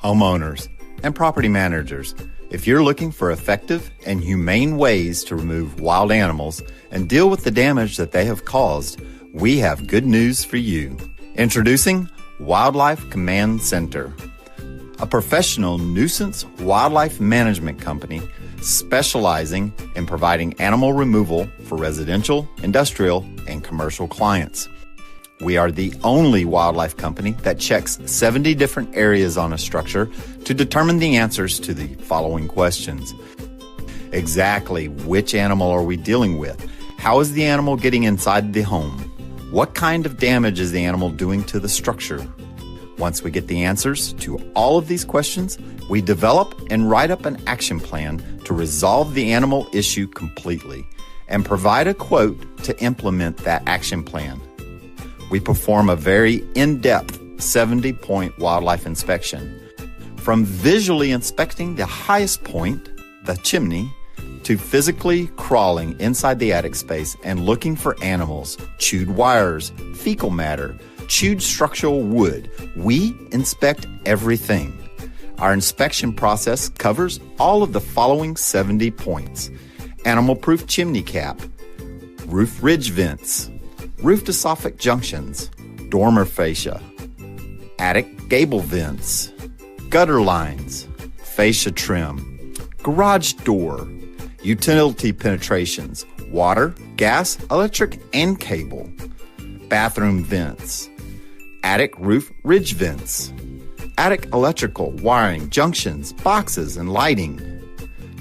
Homeowners and property managers, if you're looking for effective and humane ways to remove wild animals and deal with the damage that they have caused, we have good news for you. Introducing Wildlife Command Center, a professional nuisance wildlife management company specializing in providing animal removal for residential, industrial, and commercial clients. We are the only wildlife company that checks 70 different areas on a structure to determine the answers to the following questions. Exactly which animal are we dealing with? How is the animal getting inside the home? What kind of damage is the animal doing to the structure? Once we get the answers to all of these questions, we develop and write up an action plan to resolve the animal issue completely and provide a quote to implement that action plan. We perform a very in-depth 70-point wildlife inspection. From visually inspecting the highest point, the chimney, to physically crawling inside the attic space and looking for animals, chewed wires, fecal matter, chewed structural wood. We inspect everything. Our inspection process covers all of the following 70 points: animal-proof chimney cap, roof ridge vents, roof to soffit junctions, dormer fascia, attic gable vents, gutter lines, fascia trim, garage door, utility penetrations, water, gas, electric, and cable, bathroom vents, attic roof ridge vents, attic electrical, wiring, junctions, boxes, and lighting,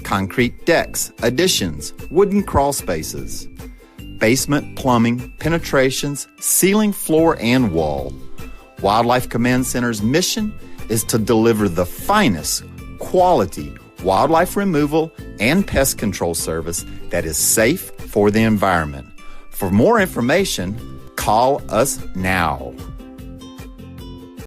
concrete decks, additions, wooden crawl spaces, basement plumbing, penetrations, ceiling, floor, and wall. Wildlife Command Center's mission is to deliver the finest quality wildlife removal and pest control service that is safe for the environment. For more information, call us now.